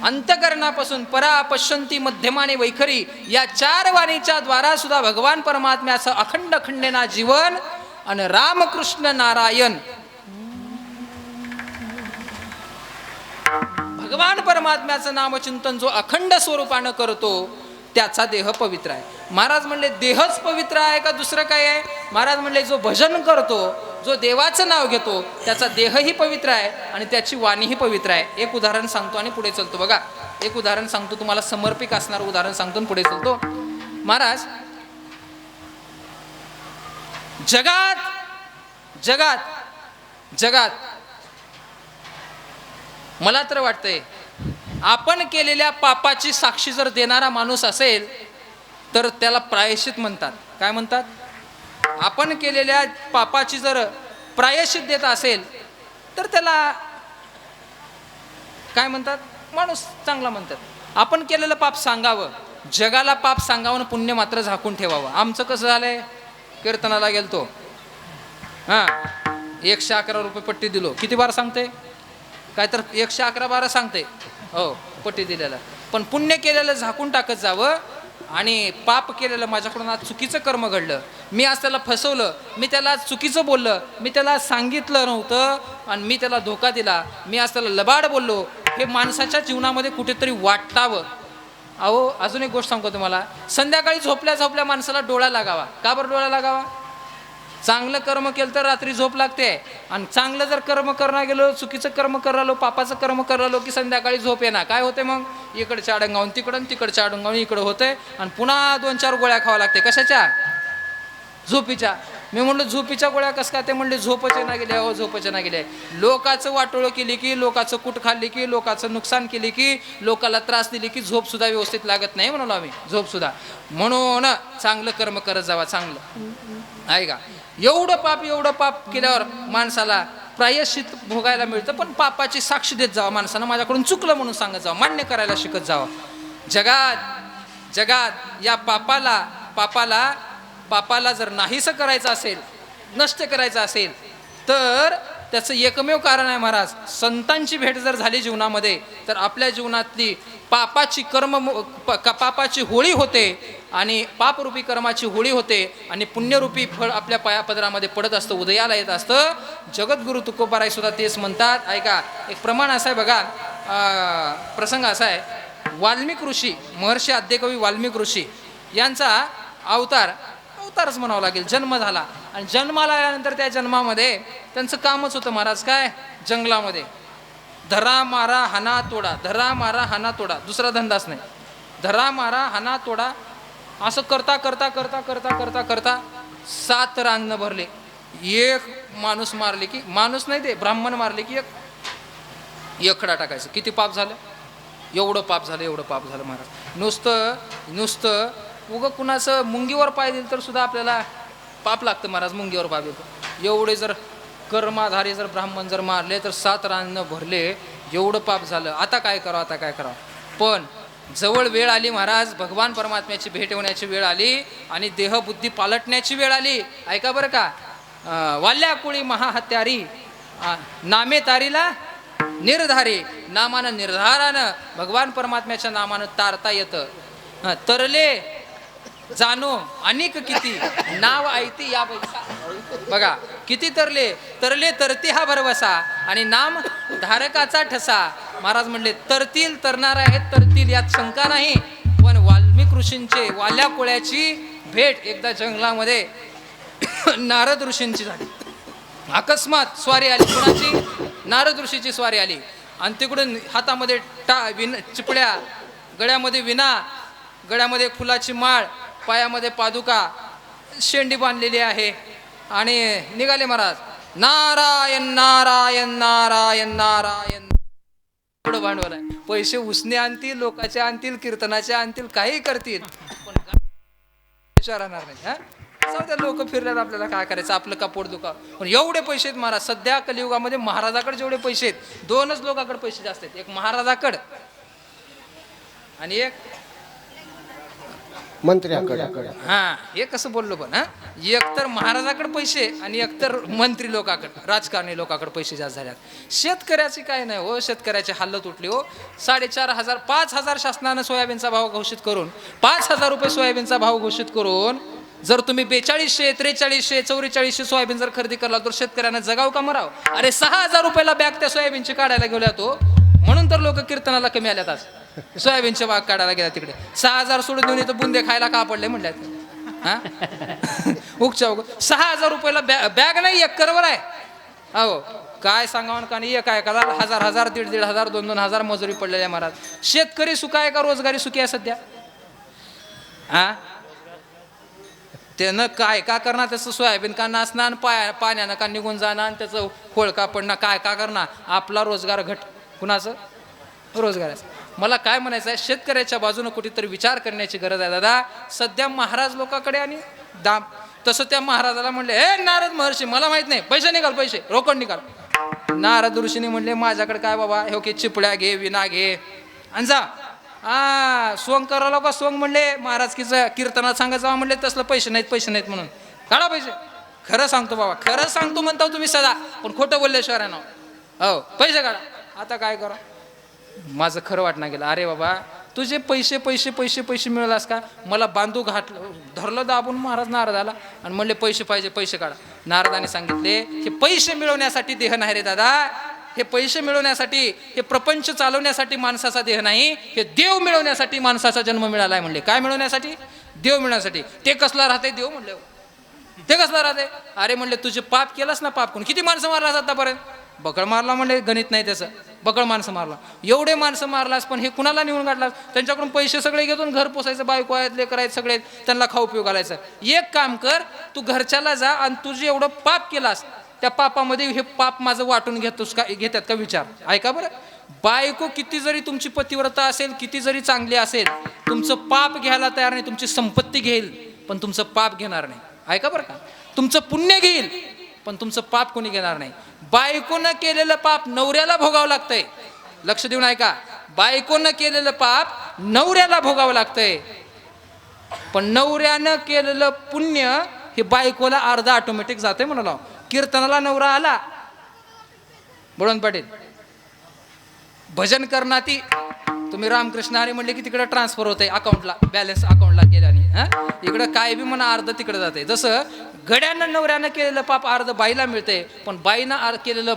अंतकरणापासून परा पश्यंती मध्यमाने वैखरी या चार वाणीच्या द्वारा सुद्धा भगवान परमात्म्याचं अखंड खंडेना जीवन आणि रामकृष्ण नारायण भगवान परमात्म्याचं नामचिंतन जो अखंड स्वरूपानं करतो त्याचा देह पवित्र आहे. महाराज म्हणले देहच पवित्र आहे का दुसरं काय आहे? महाराज म्हणले जो भजन करतो, जो देवाचं नाव घेतो त्याचा देहही पवित्र आहे आणि त्याची वाणीही पवित्र आहे. एक उदाहरण सांगतो आणि पुढे चलतो. बघा, एक उदाहरण सांगतो तुम्हाला, समर्पिक असणारं उदाहरण सांगतो आणि पुढे चलतो. महाराज, जगात मला तर वाटतंय आपण केलेल्या पापाची साक्षी जर देणारा माणूस असेल तर त्याला प्रायश्चित म्हणतात. काय म्हणतात? आपण केलेल्या पापाची जर प्रायश्चित देत असेल तर त्याला काय म्हणतात? माणूस चांगला म्हणतात. आपण केलेलं पाप सांगावं, जगाला पाप सांगावं आणि पुण्य मात्र झाकून ठेवावं. आमचं कसं झालंय? कीर्तनाला गेलतो, 111 रुपये पट्टी दिलो. किती बार सांगते? काय तर 111 बारा सांगते. हो, पट्टी दिलेला. पण पुण्य केलेलं झाकून टाकत जावं. आणि पाप केलेलं, माझ्याकडून आज चुकीचं कर्म घडलं, मी आज त्याला फसवलं, मी त्याला चुकीचं बोललं, मी त्याला सांगितलं नव्हतं आणि मी त्याला धोका दिला, मी आज त्याला लबाड बोललो, हे माणसाच्या जीवनामध्ये कुठेतरी वाटावं. अहो, अजून एक गोष्ट सांगतो तुम्हाला, संध्याकाळी झोपल्या माणसाला डोळा लागावा. का बरं डोळा लागावा? चांगलं कर्म केलं तर रात्री झोप लागते, आणि चांगलं जर कर्म करणं गेलो, चुकीचं कर्म करालो, पापाचं कर्म करालो की संध्याकाळी झोप येणार. काय होते मग? इकडच्या अडंगावून तिकडं, तिकडच्या अडंगावून इकडं होतंय आणि पुन्हा 2-4 गोळ्या खावा लागते. कशाच्या? झोपीच्या. मी म्हणलो झोपीच्या गोळ्या कसं काय? ते म्हणले झोपचे ना गेले. हो, झोपचे ना गेले. लोकाचं वाटोळं केली की, लोकाचं कुट खाल्ली की, लोकाचं नुकसान केली की, लोकाला त्रास दिली की झोप सुद्धा व्यवस्थित लागत नाही म्हणालो आम्ही. झोप सुद्धा म्हणून चांगलं कर्म करत जावा. चांगलं आहे का? एवढं पाप केल्यावर माणसाला प्रायश्चित भोगायला मिळतं. पण पापाची साक्षी देत जावं माणसानं, माझ्याकडून चुकलं म्हणून सांगत जावं, मान्य करायला शिकत जावं. जगात या पापाला पापाला जर नाहीसं करायचं असेल, नष्ट करायचं असेल, तर त्याचं एकमेव कारण आहे महाराज, संतांची भेट जर झाली जीवनामध्ये तर आपल्या जीवनातली पापाची पापाची होळी होते आणि पापरूपी कर्माची होळी होते आणि पुण्यरूपी फळ आपल्या पायापदरामध्ये पडत असतं, उदयाला येत असतं. जगद्गुरु तुकोबाराय सुद्धा तेच म्हणतात. ऐका, एक प्रमाण असं आहे बघा, प्रसंग असा आहे, वाल्मिक ऋषी, महर्षी आद्यकवी वाल्मिक ऋषी यांचा अवतारच म्हणावं लागेल, जन्म झाला. आणि जन्माला आल्यानंतर त्या जन्मामध्ये त्यांचं कामच होतं महाराज काय, जंगलामध्ये धरा मारा हाना तोडा, धरा मारा हाना तोडा, दुसरा धंदाच नाही. धरा मारा हाना तोडा असं करता करता करता करता करता करता 7 रान भरले. एक माणूस मारले की, माणूस नाही ते ब्राह्मण मारले की एक खडा टाकायचं. किती पाप झालं, एवढं पाप झालं महाराज. नुसतं उगं कुणाचं मुंगीवर पाय दिलं तर सुद्धा आपल्याला पाप लागतं महाराज, मुंगीवर पाप येतं. एवढे जर कर्माधारी जर ब्राह्मण जर मारले तर 7 रान भरले, एवढं पाप झालं. आता काय करावं. पण जवळ वेळ आली महाराज, भगवान परमात्म्याची भेट होण्याची वेळ आली आणि देहबुद्धी पालटण्याची वेळ आली. ऐका बरं का, वाल्या कुळी महाहत्यारी, नामे तारीला निर्धारी, नामानं निर्धारानं भगवान परमात्म्याच्या नामानं तारता येतं. तरले जाणो अनेक किती, नाव ऐती या बैसा. बघा किती तरले तरती हा भरवसा आणि नाम धारकाचा ठसा. महाराज म्हणले तरतील, तरणार आहेत तरतील, यात शंका नाही. पण वाल्मिक ऋषींचे वाल्या कोळ्याची भेट एकदा जंगलामध्ये नारद ऋषींची झाली. अकस्मात स्वारी आली. कुणाची? नारद ऋषीची स्वारी आली. आणि तिकडून हातामध्ये चिपड्या, गळ्यामध्ये विना, गळ्यामध्ये फुलाची माळ, पायामध्ये पादुका, शेंडी बांधलेली आहे आणि निघाले महाराज. नारायण नारायण नारायण नारायण. एवढं भांडवल आहे. पैसे उसने आणतील, लोकांचे आणतील, कीर्तनाचे आणतील, काही करतील, पण राहणार नाही. सध्या लोक फिरल्यात, आपल्याला काय करायचं, आपलं का पोट दुखा. पण एवढे पैसे आहेत महाराज सध्या कलियुगामध्ये. महाराजाकडे जेवढे पैसे आहेत, 2च लोकांकडे पैसे जास्त आहेत. एक महाराजाकडे आणि एक मंत्र्याकडे. हे कसं बोललो पण एक तर महाराजाकडे पैसे आणि एक तर मंत्री लोकांकडे, राजकारणी लोकांकडे पैसे जास्त झाल्यात. शेतकऱ्याची काय नाही हो, शेतकऱ्याची हालत उठली हो. 4,500 5,000 शासनानं सोयाबीनचा भाव घोषित करून, 5,000 रुपये सोयाबीनचा भाव घोषित करून जर तुम्ही 4200 4300 4400 सोयाबीन जर खरेदी करला तर शेतकऱ्यांना जगाव का मराव. अरे 6,000 रुपयाला बॅग त्या सोयाबीनची काढायला गेला तो, म्हणून तर लोक कीर्तनाला कमी आल्यात. आज सोयाबीनचे बाग काढायला गेला तिकडे 6,000 सोडून देऊन इथं बुंदे खायला का पडले म्हणल्यात. उगच्या 6,000 रुपयाला बॅग नाही, एकरवर आहे. अहो काय सांगावं का नाही, काय करा 1,000 1,500 2,000 मजुरी पडलेल्या महाराज. शेतकरी सुखा आहे का रोजगारी सुखी आहे सध्या? त्यानं काय का करणार, त्याचं सोयाबीन का नाचणार, पाण्यानं का निघून जाणार, आणि त्याचं खोळ का पडणार, काय का करणार. आपला रोजगार कुणाचं रोजगाराचं. मला काय म्हणायचं आहे, शेतकऱ्याच्या बाजूने कुठेतरी विचार करण्याची गरज आहे दादा. सध्या महाराज लोकांकडे आणि दाम. तसं त्या महाराजाला म्हणले, हे नारद महर्षी मला माहित नाही, पैसे निघाल, पैसे रोकड निघाल. नारद ऋषीने म्हणले, माझ्याकडे काय बाबा, हे की चिपड्या घे, विना घे आणि जा. सोंग करायला का सोंग म्हणले, महाराजकीचं कीर्तनात सांगायचं म्हणले, तसलं पैसे नाहीत म्हणून काढा पैसे. खरं सांगतो बाबा, खरं सांगतो म्हणता तुम्ही सदा, पण खोटं बोलल्याशिवाय ना. हो पैसे काढा. आता काय करा, माझं खरं वाटणं गेलं. अरे बाबा तुझे पैसे पैसे पैसे पैसे मिळालास का, मला बांधू घातलं, धरलं दाबून महाराज नारदाला आणि म्हणले पैसे पाहिजे, पैसे काढा. नारदाने सांगितले, हे पैसे मिळवण्यासाठी देह नाही रे दादा, हे पैसे मिळवण्यासाठी, हे प्रपंच चालवण्यासाठी माणसाचा देह नाही, हे देव मिळवण्यासाठी माणसाचा जन्म मिळालाय. म्हणले काय मिळवण्यासाठी? देव मिळवण्यासाठी. ते कसला राहते देव म्हणले, ते कसला राहते? अरे म्हणले तुझे पाप केलास ना, पाप कोण किती माणसं मारलास आतापर्यंत? बकळ मारला म्हणले, गणित नाही त्याचं, बकळ माणसं मारला. एवढे माणसं मारलास, पण हे कुणाला निवडून काढलास? त्यांच्याकडून पैसे सगळे घेऊन घर पोसायचं, बायको आहेत, लेकर आहेत, सगळे त्यांना खाऊ पिऊ घालायचं. एक काम कर, तू घरच्याला जा आणि तुझे एवढं पाप केलास, त्या पापामध्ये हे पाप माझं वाटून घेतात का विचार. ऐका बरं, बायको किती जरी तुमची पतिव्रता असेल, किती जरी चांगली असेल, तुमचं पाप घ्यायला तयार नाही. तुमची संपत्ती घेईल पण तुमचं पाप घेणार नाही. ऐका बरं का, तुमचं पुण्य घेईल पण तुमचं पाप कोणी घेणार नाही. बायकोनं केलेलं पाप नवऱ्याला भोगावं लागतंय. लक्ष देऊन ऐका, बायकोनं केलेलं पाप नवऱ्याला भोगावं लागतंय. पण नवऱ्यानं केलेलं पुण्य हे बायकोला अर्ध ऑटोमॅटिक जाते म्हणाला. कीर्तनाला नवरा आला, बळवंत पाटील भजन करणाती तुम्ही रामकृष्ण हरी म्हणले की तिकडे ट्रान्सफर होते अकाउंटला, बॅलन्स अकाउंटला गेल्याने. इकडं काय बी म्हणा अर्ध तिकडे जाते. जसं गड्यानं नवऱ्यानं केलेलं पाप अर्ध बाईला मिळते, पण बाईनं केलेलं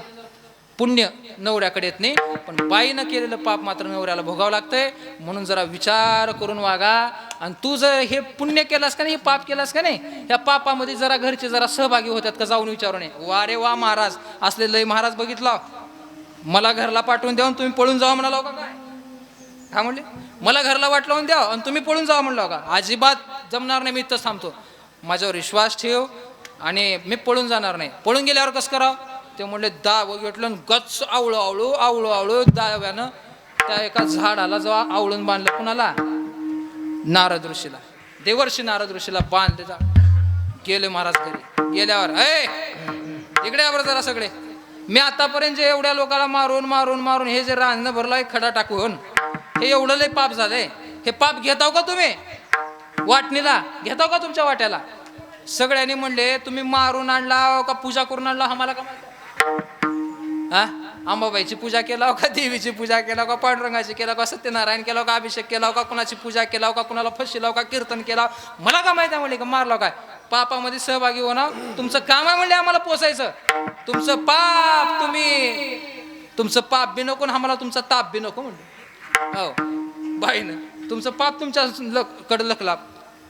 पुण्य नवऱ्याकडे येत नाही, पण बाईनं केलेलं पाप मात्र नवऱ्याला भोगावं लागतंय. म्हणून जरा विचार करून वागा. आणि तू जर हे पुण्य केलास का नाही, हे पाप केलास का नाही, या पापामध्ये जरा घरचे जरा सहभागी होतात का जाऊन विचारू नये. वा रे वा महाराज, असले लय महाराज बघितला. मला घरला पाठवून द्या तुम्ही पळून जावा म्हणाला का काय? हा म्हणले मला घरला वाट लावून द्या आणि तुम्ही पळून जावा म्हणलं का? अजिबात जमणार नाही, मी इथंच थांबतो. माझ्यावर विश्वास ठेव आणि मी पळून जाणार नाही. पळून गेल्यावर कसं करावं ते म्हणले, दाव घेतलं गच्च आवळू आवळू आवळू आवळू दाव्यानं त्या एका झाडाला जेव्हा आवळून बांधलं, कुणाला? नारद ऋषीला. देवर्षी नारद ऋषीला बांधले. जा गेले महाराज घरी. गेल्यावर इकडे यावर जरा सगळे, मी आतापर्यंत जे एवढ्या लोकांना मारून मारून मारून हे जे रांजणं भरलं खडा टाकून हे एवढं लय पाप झालंय. हे पाप घेताव का तुम्ही? वाटणीला घेताव का तुमच्या वाट्याला? सगळ्यांनी म्हणले तुम्ही मारून आणला का पूजा करून आणला आम्हाला का माहिती? हा अंबाबाईची पूजा केला का, देवीची पूजा केला का, पांडुरंगाची केला का, सत्यनारायण केला का, अभिषेक केला का, कुणाची पूजा केला का, कुणाला फशीला का, कीर्तन केला, मला का माहिती आहे म्हणले का मारला काय? पापामध्ये सहभागी होणार तुमचं काम आहे म्हणले आम्हाला पोसायचं. तुमचं पाप तुमचं पाप बी नको आम्हाला तुमचा ताप बी नको म्हणले. हो बाईनं तुमचं पाप तुमच्या कडे लखला.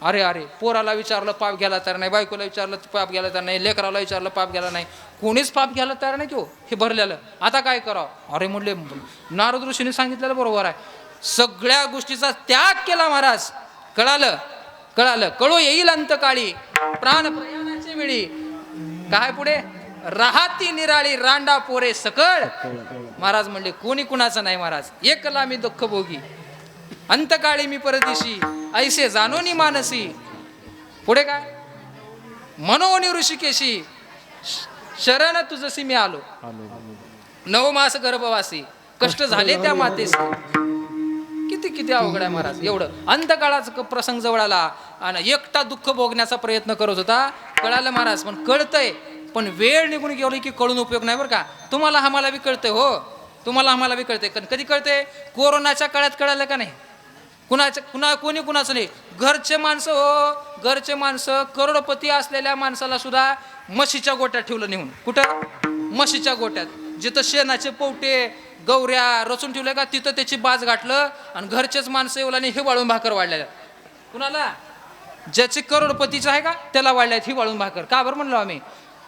अरे अरे पोराला विचारलं पाप गेला तर नाही, बायकोला विचारलं पाप गेला तर नाही, लेकराला विचारलं पाप गेला नाही, कोणीच पाप गेला तर नाही तो हे भरलेलं. आता काय करावं? अरे म्हणले नारद ऋषीने सांगितलेलं बरोबर आहे. सगळ्या गोष्टीचा त्याग केला महाराज. कळालं कळू येईल अंतकाळी प्राण प्रयाणाची वेळी. काय पुढे? राहती निराळी रांडा पोरे सकळ. महाराज म्हणले कोणी कुणाचं नाही महाराज, एकला मी दुःख भोगी अंतकाळी मी परदेशी ऐसे जाणोनी मानसी. पुढे काय? मनोनी ऋषिकेशी शरण तुझसी मी आलो. 9 मास गर्भवासी कष्ट झाले त्या मातेसी. किती अवघड आहे महाराज. एवढं अंतकाळाचा प्रसंग जवळ आला आणि एकटा दुःख भोगण्याचा प्रयत्न करत होता. कळालं महाराज, पण कळतंय, पण वेळ निघून गेली की कळून उपयोग नाही बरं का. तुम्हाला आम्हाला बी कळतंय, हो तुम्हाला आम्हाला बी कळतंय. कधी कळतंय? कोरोनाच्या काळात कळालं का नाही? कोणी कुणाचं नाही. घरचे माणसं, हो घरचे माणसं, करोडपती असलेल्या माणसाला सुद्धा म्हशीच्या गोट्यात ठेवलं नेऊन. कुठं? म्हशीच्या गोट्यात. जिथं शेणाचे पोवटे गौऱ्या रचून ठेवल्या का तिथं त्याची बाज गाठलं आणि घरचेच माणसं येवलाने हे वाळून भाकर वाढलेल्या. कुणाला? ज्याचे करोडपतीचं आहे का त्याला वाढल्यात ही वाळून भाकर. का बरं म्हणलो आम्ही?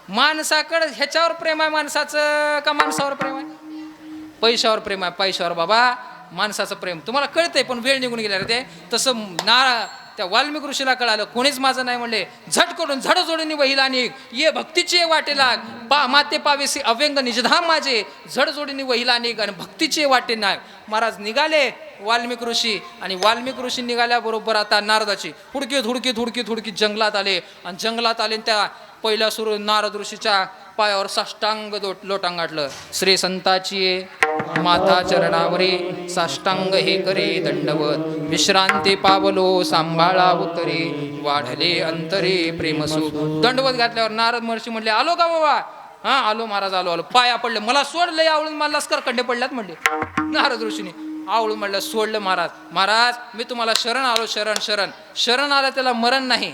माणसाकडे ह्याच्यावर प्रेम आहे माणसाचं का माणसावर प्रेम आहे? पैशावर प्रेम आहे. पैशावर बाबा माणसाचं प्रेम तुम्हाला कळतंय, पण वेळ निघून गेला रे ते. तसं त्या वाल्मिक ऋषीला कळालं कोणीच माझं नाही म्हणले. झट करून झड जोडून वहिला निघ ये भक्तीची वाटे लाग माते पावेसी अव्यंग निजधाम माझे. झड जोडीने वहिला निघ आणि भक्तीची वाटे नाग. महाराज निघाले वाल्मिक ऋषी आणि वाल्मिक ऋषी निघाल्याबरोबर आता नारदाची हुडकीत जंगलात आले आणि जंगलात आले त्या पहिल्या सुरू नारद ऋषीच्या पायावर साष्टांग लोटांग गाठलं. श्री संताची माता चरणावरी साष्टांग हे करे दंडवत. विश्रांती पावलो सांभाळा उतरे वाढले अंतरे प्रेमसु. दंडवत घातल्यावर नारद महर्षी म्हणले आलो का बाबा? हा आलो महाराज आलो. पाया पडले. मला सोडले आवळून मला लष्कर खड्डे पडल्यात म्हणले. नारद ऋषीने आवळून म्हणलं सोडलं महाराज मी तुम्हाला शरण आलो. शरण आलं त्याला मरण नाही.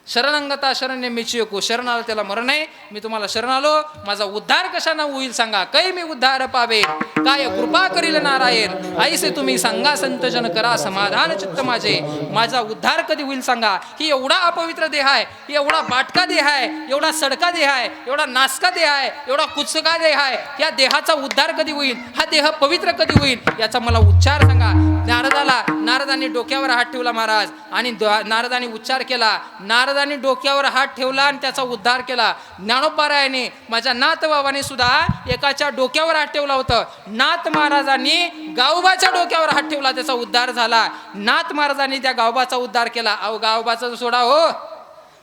शरणंगता शरण्य मेची एको. शरण आलं त्याला मरण नाही. मी तुम्हाला शरण आलो. माझा उद्धार कशाने होईल सांगा. कै मी उद्धार पावे काय कृपा करील नारायण. ऐसे तुम्ही सांगा संतजन करा समाधान चित्त माझे. माझा उद्धार कधी होईल सांगा. ही एवढा अपवित्र देह आहे, एवढा बाटका देह आहे, एवढा सडका देह आहे, एवढा नासका देह आहे, एवढा कुचका देह आहे. या देहाचा उद्धार कधी होईल? हा देह पवित्र कधी होईल? याचा मला उच्चार सांगा. नारदाने डोक्यावर हात ठेवला महाराज आणि नारदाने उच्चार केला. नारदाने डोक्यावर हात ठेवला आणि त्याचा उद्धार केला. ज्ञानोपारायाने माझ्या नाथ बाबाने सुद्धा एकाच्या डोक्यावर हात ठेवला होता. नाथ महाराजांनी गावबाच्या डोक्यावर हात ठेवला, त्याचा उद्धार झाला. नाथ महाराजांनी त्या गावबाचा उद्धार केला. अहो गावबाचा सोडा हो,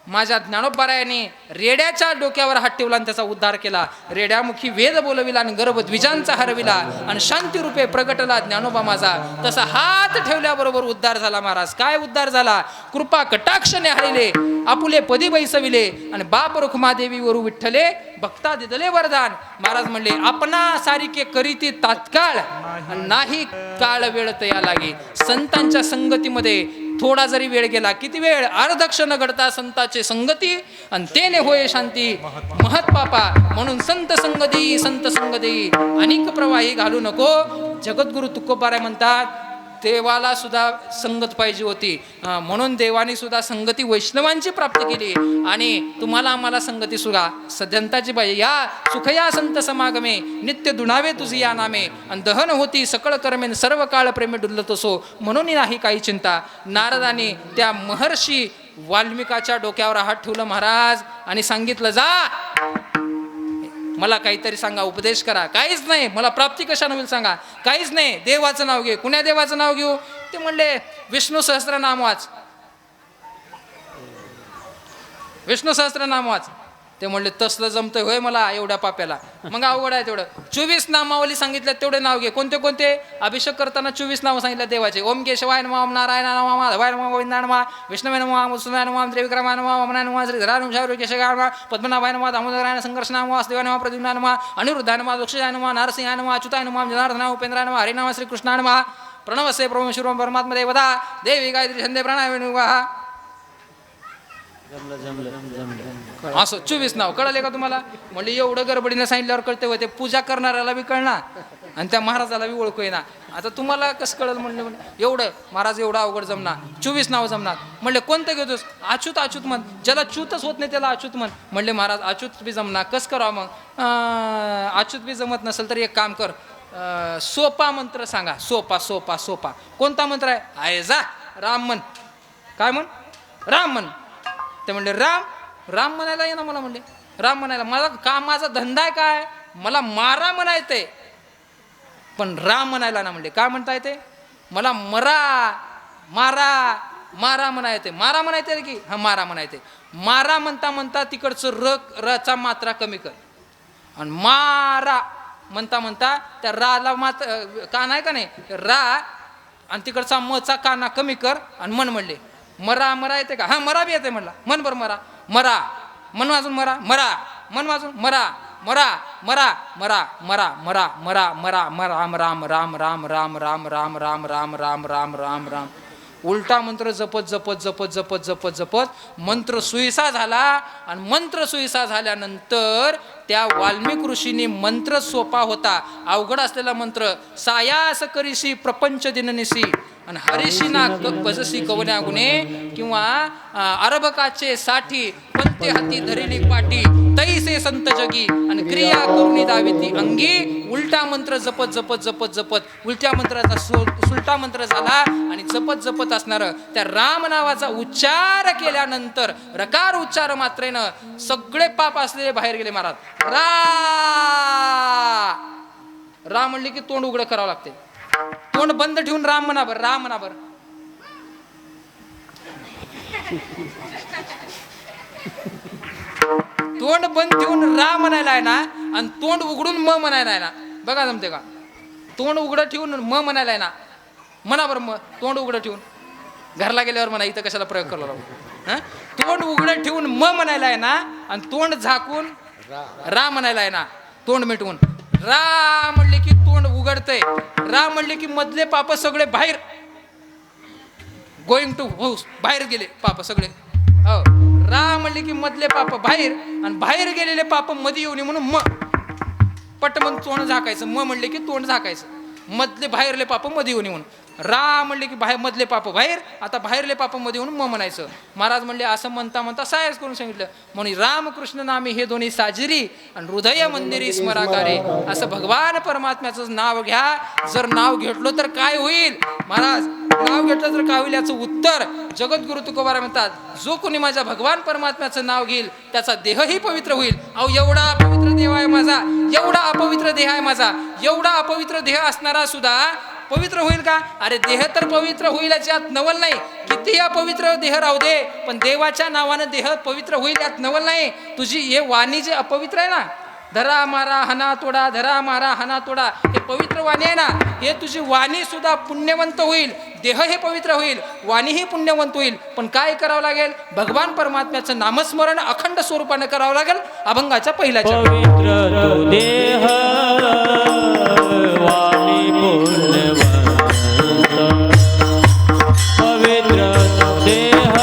माझ्या ज्ञानोबारायाने रेड्याच्या डोक्यावर हात ठेवला आणि त्याचा उद्धार केला. रेड्यामुखी वेद बोलविला आणि गर्भ द्विजांचा हरविला आणि शांती रूपे प्रगटला ज्ञानोबा माझा. तसा हात ठेवल्याबरोबर उद्धार झाला महाराज. काय उद्धार झाला? कृपा कटाक्षने हरिले आपुले पदी बैसविले आणि बाप रुखमादेवी वरू विठ्ठले भक्ता दिदले वरदान. महाराज म्हणले आपणा सारिके करीती तात्काळ नाही काळ वेळ तया लागे. संतांच्या संगतीमध्ये थोडा जरी वेळ गेला, किती वेळ, अर्धक्ष न घडता संताचे संगती आणि तेने होय शांती महत पापा. म्हणून संत संग देई संत संग देई अनेक प्रवाही घालू नको. जगद्गुरु तुकोबाराय म्हणतात देवाला सुद्धा संगत पाहिजे होती, म्हणून देवाने सुद्धा संगती वैष्णवांची प्राप्त केली आणि तुम्हाला आम्हाला संगती सुद्धा सद्यंताची पाहिजे. या सुखया संत समागमे नित्य दुणावे तुझी या नामे आणि दहन होती सकळ कर्मेन सर्व काळ प्रेमे डुलत असो. म्हणून नाही काही चिंता. नारदाने त्या महर्षी वाल्मिकाच्या डोक्यावर हात ठेवलं महाराज आणि सांगितलं जा मला काहीतरी सांगा, उपदेश करा. काहीच नाही, मला प्राप्ती कशानं होईल सांगा. काहीच नाही, देवाचं नाव घे. कुण्या देवाचं नाव घेऊ? ते म्हणले विष्णू सहस्त्रनाम वाच, विष्णू सहस्त्रनाम वाच. ते म्हणले तसलं जमतंय होय मला एवढ्या पाप्याला? मग अवघड आहे तेवढं. 24 नामावली सांगितलं तेवढे नाव घे. कोणते कोणते? अभिषेक करताना 24 नाव सांगितलं देवाचे. ओम केशवाय नमः, ओम नारायण नमः, माधवाय नमः, गोविंदाय नमः, विष्णवे नमः, वसुदेवाय नमः, त्रिविक्रमाय नमः, वामनाय नमः, श्रीधराय नमः, शाहरुख केशवाय नमः, पद्मनाभाय नमः, दामोदराय संघर्षणाय नमः, वासुदेवाय नमः, प्रद्युम्नाय नमः, अनिरुद्धाय नमः, दक्षाय नमः, नारसिंहाय नमः, अच्युताय नमः, जनार्दनाय उपेंद्राय नमः, हरिनाम श्रीकृष्णाय नमः, प्रणवसे परमेश्वरं परमात्मा देवता देवी गायत्री छंदे प्राणायाम विवाह. असं 24 नाव कळले का तुम्हाला? म्हणजे एवढं गडबडीने सांगितल्यावर कळते होते. पूजा करणाऱ्याला बी कळणार आणि त्या महाराजाला बी ओळखू येणार. आता तुम्हाला कसं कळलं म्हणलं? एवढं महाराज एवढं अवघड जमणार, 24 नाव जमणार. म्हणले कोणतं घेतोस? अच्युत अच्युत म्हण. ज्याला च्यूतच होत नाही त्याला अच्युत म्हण. म्हणले महाराज अच्युत बी जमणार. कसं करावं मग? अच्युत बी जमत नसेल तर एक काम कर, सोपा मंत्र सांगा. सोपा सोपा सोपा कोणता मंत्र आहे? आहे जा राम म्हण. काय म्हण? राम म्हण. ते म्हणले राम राम म्हणायला ये ना मला. म्हणले राम म्हणायला मला का? माझा धंदा आहे काय? मला मारा म्हणायचंय पण राम म्हणायला ना. म्हणले का म्हणता येते? मला मरा मारा मारा म्हणायचे. मारा म्हणायचे की? हा मारा म्हणायचे. मारा म्हणता म्हणता तिकडचं रचा मात्रा कमी कर आणि मारा म्हणता म्हणता त्या राला कान आहे का नाही रा आणि तिकडचा मचा काना कमी कर आणि मन. म्हणले मरा मरा येते का? हा मरा बी येते म्हणला. मन बरं मरा मरा मन वाजून मरा मरा मन वाजून मरा मरा मरा मरा मरा मरा मरा मरा मरा राम राम राम राम राम राम राम राम राम राम राम राम राम. उलटा मंत्र जपत जपत जपत जपत जपत जपत मंत्र सुईसा झाला आणि मंत्र सुईसा झाल्यानंतर त्या वाल्मिक ऋषीने मंत्र सोपा होता, अवघड असलेला मंत्र सायास करीशी प्रपंच दिननिसी आणि हरिशी ना भजसी कवल्या गुणे किंवा अरबकाचे साठी पंते हाती धरिली पाटी तैसे संत जगी आणि क्रिया करुणी दाविती अंगी. उलटा मंत्र जपत जपत जपत जपत उलट्या मंत्राचा सुलटा मंत्र झाला आणि जपत जपत असणार त्या राम नावाचा उच्चार केल्यानंतर रकार उच्चार मात्रेनं सगळे पाप असलेले बाहेर गेले महाराज. रा म्हणले की तोंड उघडं करावं लागते. तोंड बंद ठेवून राम म्हणा बर. राम म्हणा बर. तोंड बंद ठेवून रा म्हणायला आहे ना आणि तोंड उघडून म म्हणायला आहे ना. बघा जमते का? तोंड उघडं ठेवून म म्हणायला आहे ना. म्हणा बरं मग तोंड उघडं ठेवून. घरला गेल्यावर म्हणा इथं कशाला प्रयोग करला लागतो. तोंड उघडं ठेवून म म्हणायला आहे ना आणि तोंड झाकून रा म्हणायला आहे ना. तोंड मिटवून रा म्हणले की तोंड उघडतंय. रा म्हणले की मधले पाप सगळे बाहेर गोइंग टू हाऊस बाहेर गेले पाप सगळे. हो रा म्हणले की मधले पाप बाहेर आणि बाहेर गेलेले पाप मध्ये येऊ नये म्हणून म पट म्हणून तोंड झाकायचं. म म्हणले की तोंड झाकायचं. मधले बाहेरले पाप मध्ये येऊ नये म्हणून. रा म्हणले की बाहेर मधले पाप बाहेर, आता बाहेरले पाप मध्ये येऊन म म्हणायचं. महाराज म्हणले असं म्हणता म्हणता सायस करून सांगितलं. म्हणून रामकृष्ण नामे हे दोन्ही साजिरी आणि हृदय मंदिरी स्मराकारे. असं भगवान परमात्म्याचं नाव घ्या. जर नाव घेतलं तर काय होईल महाराज? नाव घेतलं तर काय होईल याचं उत्तर जगद्गुरु तुकोबाराय म्हणतात, जो कोणी माझ्या भगवान परमात्म्याचं नाव घेईल त्याचा देहही पवित्र होईल. अहो एवढा अपवित्र देह आहे माझा, एवढा अपवित्र देह आहे माझा, एवढा अपवित्र देह असणारा सुद्धा पवित्र होईल का? अरे देह तर पवित्र होईल याच्यात नवल नाही, किती अपवित्र देह राहू दे, पण देवाच्या नावानं देह पवित्र होईल यात नवल नाही. तुझी हे वाणी जे अपवित्र आहे ना, धरा मारा हना तोडा, धरा मारा हना तोडा, हे पवित्र वाणी आहे ना, हे तुझी वाणी सुद्धा पुण्यवंत होईल, देह हे पवित्र होईल, वाणी ही पुण्यवंत होईल. पण काय करावं लागेल? भगवान परमात्म्याचं नामस्मरण अखंड स्वरूपाने करावं लागेल. अभंगाच्या पहिल्या पवित्र तो देह वाणी पुण्यवंत, पवित्र तो देह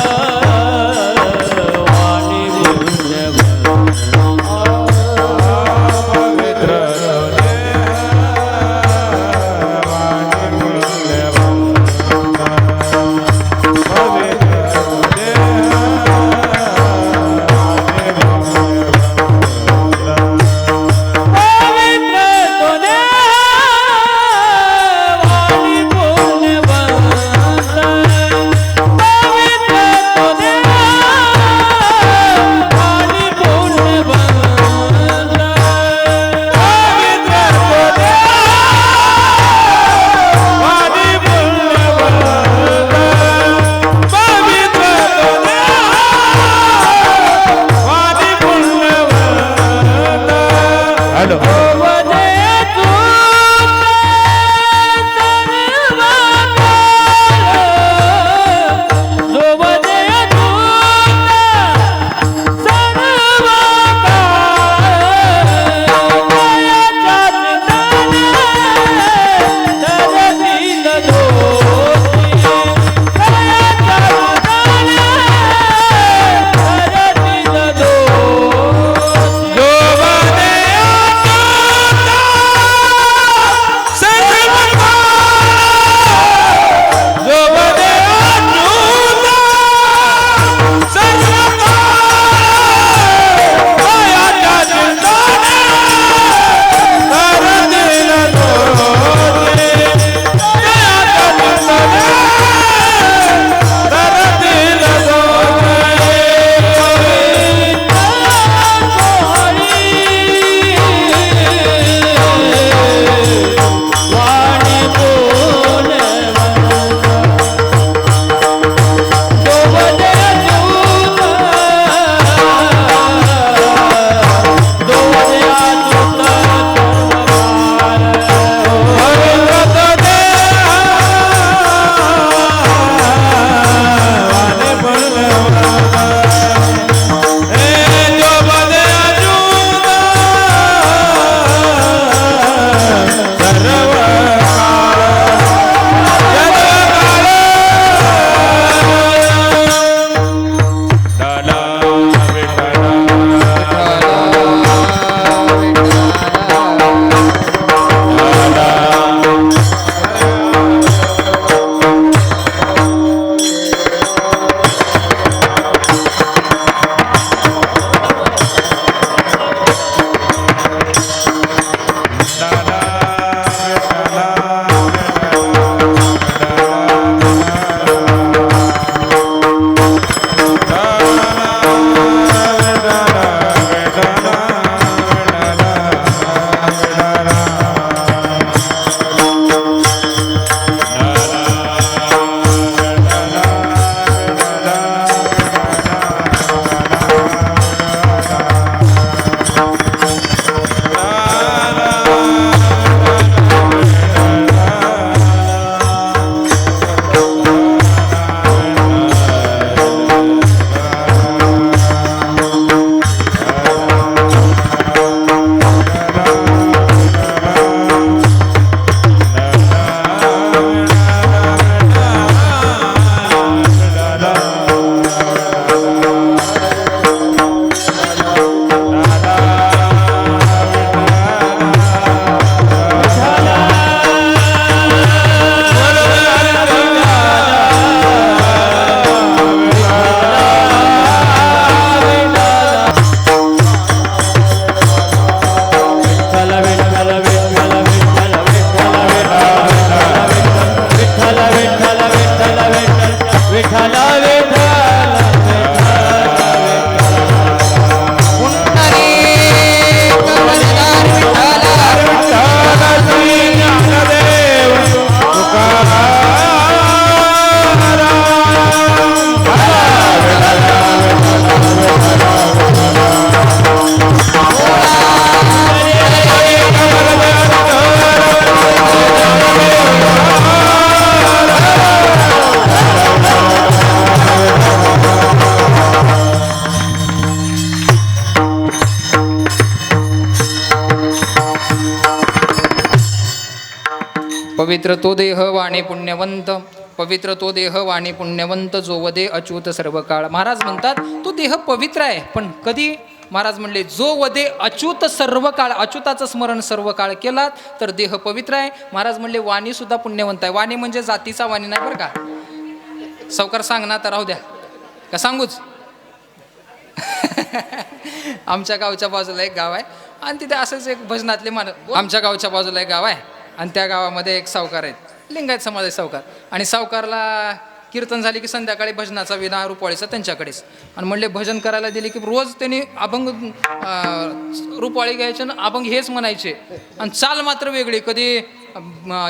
वाणी पुण्यवंत, पवित्र तो देह वाणी पुण्यवंत, पवित्र तो देह पवित्र तो देह वाणी पुण्यवंत, पवित्र तो देह वाणी पुण्यवंत, जो वदे अच्युत सर्व काळ. महाराज म्हणतात तो देह पवित्र आहे, पण कधी? महाराज म्हणले जो वदे अच्युत सर्व काळ, अच्युताचं स्मरण सर्व काळ केलात तर देह पवित्र आहे. महाराज म्हणले वाणी सुद्धा पुण्यवंत आहे. वाणी म्हणजे जातीचा वाणी नाही बरं का. सावकार सांग ना तर राहू द्या का सांगूच. आमच्या गावच्या बाजूला एक गाव आहे आणि तिथे असंच एक भजनातले आमच्या गावच्या बाजूला एक गाव आहे आणि त्या गावामध्ये एक सावकार आहेत, लिंगायत समाजाचे सावकार. आणि सावकारला कीर्तन झाली की संध्याकाळी भजनाचा विना रुपवाळीचा त्यांच्याकडेच. आणि म्हणले भजन करायला दिले की रोज त्यांनी अभंग रुपवाळी घ्यायचे आणि अभंग हेच म्हणायचे. आणि चाल मात्र वेगळी, कधी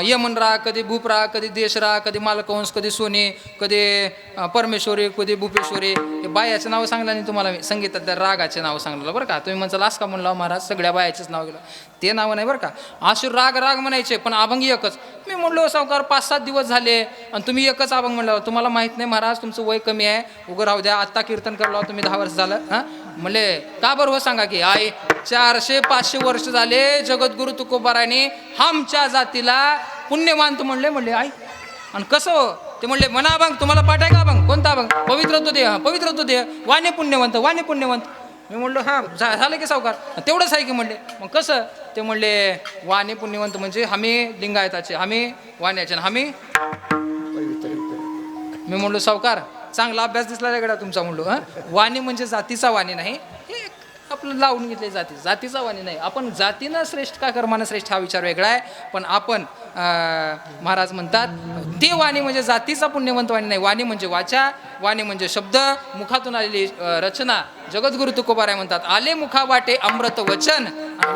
यमन राग, कधी भूप राग, कधी देश राग, कधी मालकवंश, कधी सोने, कधी परमेश्वरी, कधी भूपेश्वरी. हे बायाचं नाव सांगलं नाही तुम्हाला मी, संगीतातल्या रागाचे नाव सांगलं बरं का. तुम्ही म्हणता लास का म्हणला महाराज सगळ्या बायाचेच नाव गेलं, ते नाव नाही बरं का. असे राग राग म्हणायचे पण अभंग एकच. मी म्हणलो सावकार 5-7 दिवस झाले आणि तुम्ही एकच अभंग म्हणला. तुम्हाला माहीत नाही महाराज तुमचं वय कमी आहे, उगं राहू द्या, आत्ता कीर्तन करलो तुम्ही 10 वर्ष झालं. हां म्हणले का बरं हो सांगा की. आई 400-500 वर्ष झाले जगद्गुरु तुकोबारायने आमच्या जातीला पुण्यवान तू म्हणले आई. आणि कसं हो ते म्हणले म्हणा अभंग, तुम्हाला पाठ आहे का अभंग? कोणता अभंग? पवित्र तो देह, पवित्र तो देह, वाणी पुण्यवंत, वाणी पुण्यवंत. मी म्हणलो हां झालं की सावकार, तेवढंच आहे की म्हणले. मग कसं? ते म्हणले वाणी पुण्यवंत म्हणजे आम्ही लिंगायताचे, आम्ही वाण्याचे, आम्ही. मी म्हणलो सावकार चांगला अभ्यास दिसला गड्या तुमचा. म्हणलो हां वाणी म्हणजे जातीचा वाणी नाही, हे आपलं लावून घेतले जातीचा वाणी नाही. आपण जातीनं श्रेष्ठ का कर्मानं श्रेष्ठ हा विचार वेगळा आहे. पण आपण महाराज म्हणतात ते वाणी म्हणजे जातीचा पुण्यवंत वाणी नाही. वाणी म्हणजे वाचा, वाणी म्हणजे शब्द, मुखातून आलेली रचना. जगद्गुरु तुकोबाराय म्हणतात आले मुखा वाटे अमृत वचन,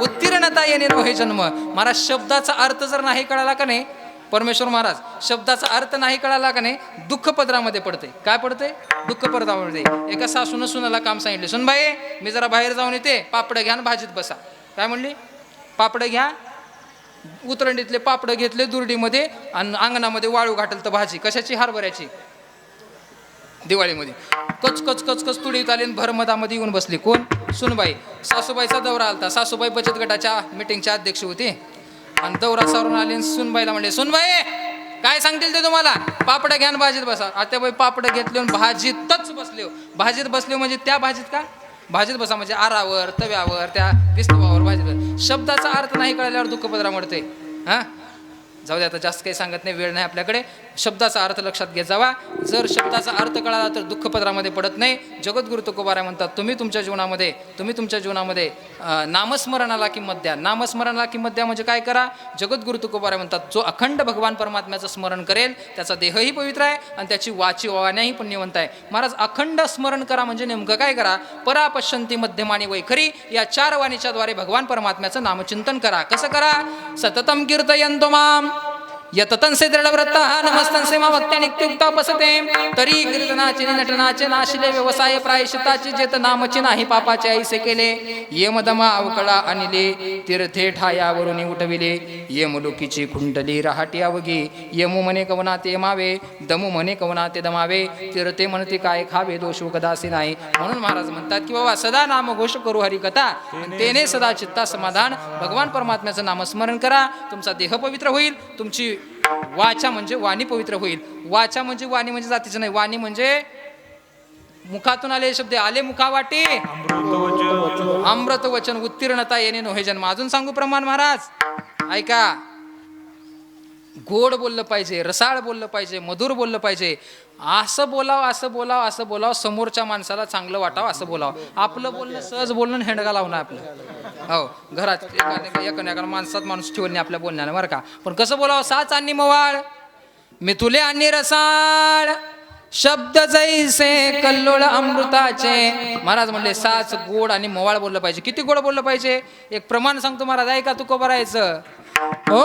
उत्तीर्णता येणे नो हे जन्म. महाराज शब्दाचा अर्थ जर नाही कळाला का नाही, परमेश्वर महाराज शब्दाचा अर्थ नाही कळाला का नाही, दुःख पदरामध्ये पडते. काय पडते? दुःख पदरामध्ये. एका सासूनं सुनाला काम सांगितले, सुनबाई मी जरा बाहेर जाऊन येते, पापडं घ्या आणि भाजीत बसा. काय म्हणली? पापडं घ्या. उतरंडीतले पापडं घेतले दुर्डीमध्ये आणि अंगणामध्ये वाळू घाटल तर भाजी कशाची? हरभऱ्याची. दिवाळीमध्ये कच कच कच कच तुडीत आली भरमदामध्ये येऊन बसली. कोण? सुनबाई. सासूबाईचा दौरा आलता. सासूबाई बचत गटाच्या मिटिंगच्या अध्यक्ष होती आणि दौरा सारून आले. सुनबाईला म्हणले सुनबाई काय सांगतील ते तुम्हाला, पापडं घ्या आणि भाजीत बसा. आत्याबाई पापडं घेतले आणि भाजीतच बसले. भाजीत बसले म्हणजे त्या भाजीत का? भाजीत बसा म्हणजे आरावर, तव्यावर, त्या विस्तवावर भाजीत. शब्दाचा अर्थ नाही कळल्यावर दुःख पदरा मडते. हां जाऊ दे, आता जास्त काही सांगत नाही, वेळ नाही आपल्याकडे. शब्दाचा अर्थ लक्षात घेत जावा. जर शब्दाचा अर्थ कळाला तर दुःख पदरामध्ये पडत नाही. जगद्गुरु तुकोबाराय म्हणतात तुम्ही तुमच्या जीवनामध्ये नामस्मरणाला किंमत द्या. नामस्मरणाला किंमत द्या म्हणजे काय करा? जगद्गुरु तुकोबाराय म्हणतात जो अखंड भगवान परमात्म्याचं स्मरण करेल त्याचा देहही पवित्र आहे आणि त्याची वाणीही पुण्यवंत आहे. महाराज अखंड स्मरण करा म्हणजे नेमकं काय करा? परा पश्यंती मध्यमानी वैखरी या 4 वाणीच्या द्वारे भगवान परमात्म्याचं नामचिंतन करा. कसं करा? सततम कीर्तयन्तो माम यततंसे दृढव्रतः नमस्तंसे मा भक्त्या नित्युक्तापसते. तरी कीर्तनाचे नटनाचे नाशिले व्यवसाय प्रायश्चिताची जेत नामची नाही पापाचे ऐसे केले. यमदमा अवकळा अनिले तीर्थे ठायावरून उठविले. यमलोकीची कुंडली रहाटी अवघी. यमू म्हणे कवना ते मावे, दमू म्हणे कवना ते दमावे. तीर्थे म्हणते काय खावे दोष कदासी नाही. म्हणून महाराज म्हणतात की बाबा सदा नामघोष करू हरिकथा, तेने सदा चित्ता समाधान. भगवान परमात्म्याचं नामस्मरण करा, तुमचा देह पवित्र होईल, तुमची वाचा म्हणजे वाणी पवित्र होईल. वाचा म्हणजे वाणी म्हणजे जातीचं नाही, वाणी म्हणजे मुखातून आले शब्द. आले मुखा वाटे अमृत वचन, उत्तीर्णता येणे नो हे जन्म. अजून सांगू प्रमाण महाराज ऐका. गोड बोललं पाहिजे, रसाळ बोललं पाहिजे, मधुर बोललं पाहिजे. असं बोलावं समोरच्या माणसाला चांगलं वाटावं असं बोलावं. आपलं बोलणं सहज बोलणं हेंडगा लावणं आपलं. हो घरात एका माणसात माणूस ठेवून नाही आपल्या बोलण्याला बरं का. पण कसं बोलावं? साच आणि मवाळ मिथुले आणि रसाळ शब्द जैसे कल्लोळ अमृताचे. महाराज म्हणले साच गोड आणि मवाळ बोललं पाहिजे. किती गोड बोललं पाहिजे? एक प्रमाण सांगतो महाराज ऐका. तुकोबारायचं ओ